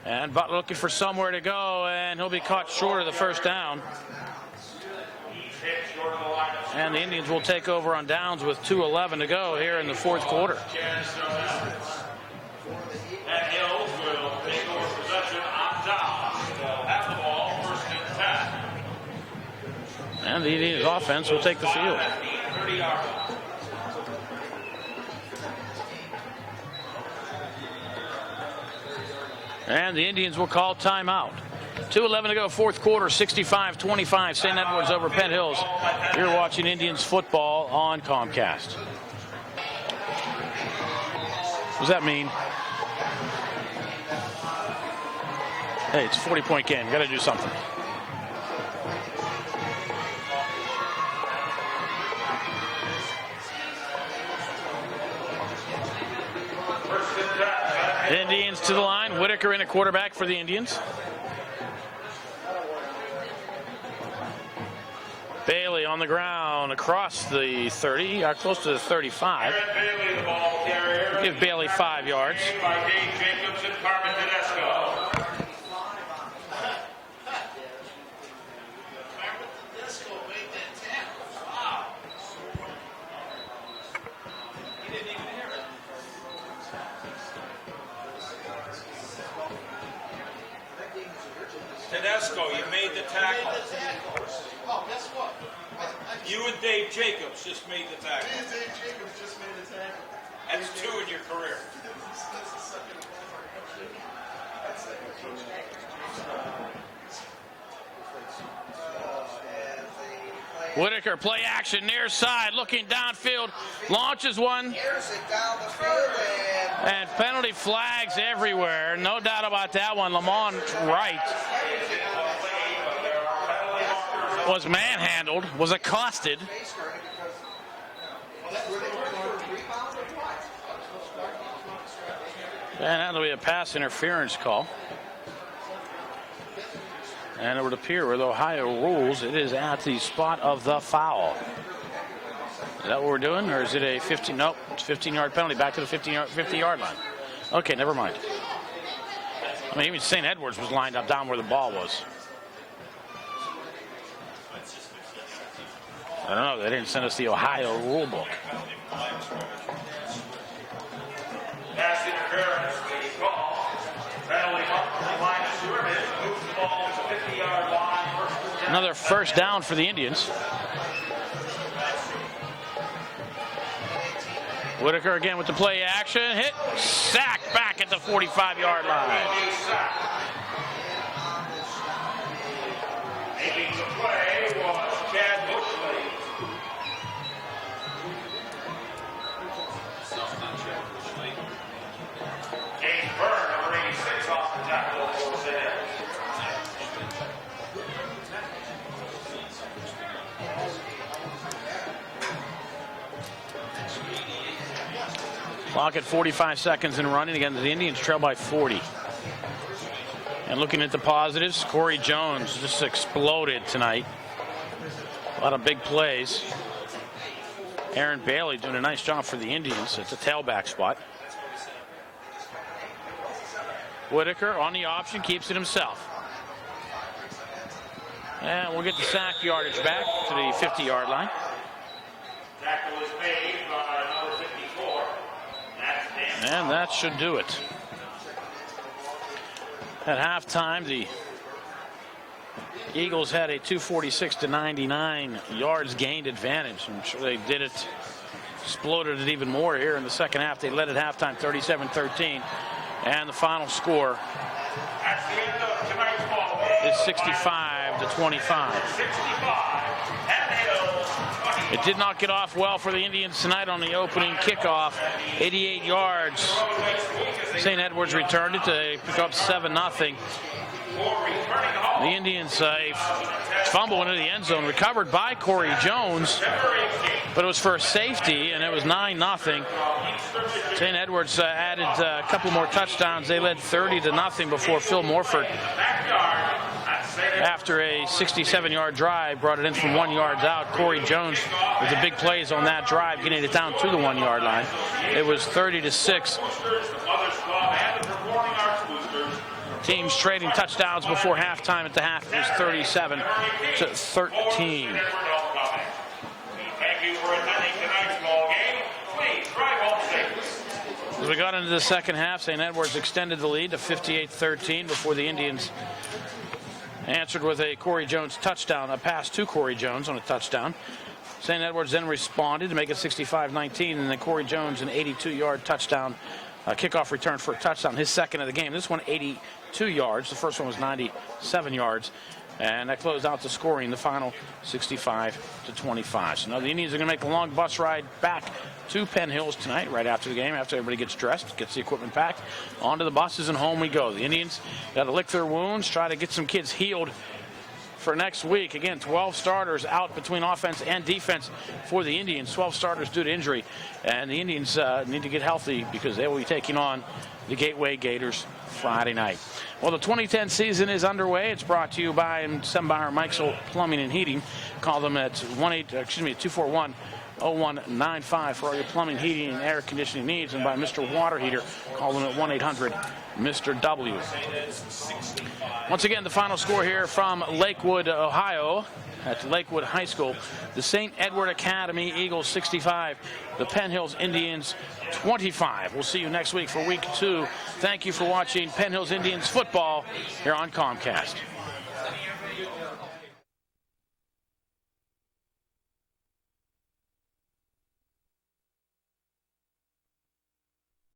And Butler looking for somewhere to go, and he'll be caught short of the 1st down. And the Indians will take over on downs with 2:11 to go here in the 4th quarter.
And Hills will take over possession on downs. They'll have the ball, 1st and 10.
And the Indians offense will take the field.
30 yards.
And the Indians will call timeout. 2:11 to go, 4th quarter, 65-25. St. Edwards over Penn Hills. You're watching Indians football on Comcast. What does that mean? Hey, it's a 40-point game. Got to do something. Indians to the line. Whitaker in a quarterback for the Indians. Bailey on the ground across the 30, close to the 35.
Bailey, the ball carrier.
Give Bailey 5 yards.
By Dave Jacobs and Carmen Tedesco. Tedesco, you made the tackle.
Oh, guess what?
You and Dave Jacobs just made the tackle.
Me and Dave Jacobs just made a tackle.
That's 2 in your career.
That's the second one.
Whitaker, play action, near side, looking downfield, launches one.
Here's it down the field,
And penalty flags everywhere. No doubt about that one. Lamont Wright was manhandled, was accosted. And that'll be a pass interference call. And it would appear with Ohio rules, it is at the spot of the foul. Is that what we're doing, or is it a 15? Nope, it's 15-yard penalty back to the 50-yard line. Okay, never mind. I mean, even St. Edwards was lined up down where the ball was. I don't know. They didn't send us the Ohio rule book.
Pass interference, the call. Penalty line of scrimmage. Moves the ball to the 50-yard line.
Another 1st down for the Indians. Whitaker again with the play action. Hit. Sacked back at the 45-yard line.
Making the play was Chad Bushley. James Byrne, number 86, off the tackle for St. Edwards.
Clock at 45 seconds and running. Again, the Indians trail by 40. And looking at the positives, Corey Jones just exploded tonight. A lot of big plays. Aaron Bailey doing a nice job for the Indians. It's a tailback spot. Whitaker on the option, keeps it himself. And we'll get the sack yardage back to the 50-yard line.
Tackle was made by number 54.
And that should do it. At halftime, the Eagles had a 246-99 yards gained advantage. I'm sure they did it, exploded it even more here in the second half. They led at halftime 37-13. And the final score
That's the end of tonight's ball game.
is 65-25. It did not get off well for the Indians tonight on the opening kickoff. 88 yards. St. Edwards returned it to pick up 7-0. The Indians fumble into the end zone, recovered by Corey Jones, but it was for a safety, and it was 9-0. St. Edwards added a couple more touchdowns. They led 30-0 before Phil Morford, after a 67-yard drive, brought it in from 1 yard out. Corey Jones with the big plays on that drive, getting it down to the 1 yard line. It was 30-6. Teams trading touchdowns before halftime. At the half, it was 37-13. As we got into the second half, St. Edwards extended the lead to 58-13 before the Indians answered with a Corey Jones touchdown, a pass to Corey Jones on a touchdown. St. Edwards then responded to make it 65-19, and then Corey Jones an 82-yard touchdown, kickoff return for a touchdown, his second of the game. This one 82 yards. The first one was 97 yards. And that closed out the scoring, the final 65-25. So now the Indians are going to make the long bus ride back to Penn Hills tonight, right after the game, after everybody gets dressed, gets the equipment packed, onto the buses, and home we go. The Indians got to lick their wounds, try to get some kids healed for next week. Again, 12 starters out between offense and defense for the Indians. 12 starters due to injury. And the Indians need to get healthy because they will be taking on the Gateway Gators Friday night. Well, the 2010 season is underway. It's brought to you by Sembeyer Meixel Plumbing and Heating. Call them at 241-0195 for all your plumbing, heating, and air conditioning needs. And by Mr. Water Heater, call them at 1-800-Mr. W. Once again, the final score here from Lakewood, Ohio, at Lakewood High School. The St. Edward Academy Eagles 65, the Penn Hills Indians 25. We'll see you next week for week 2. Thank you for watching Penn Hills Indians football here on Comcast.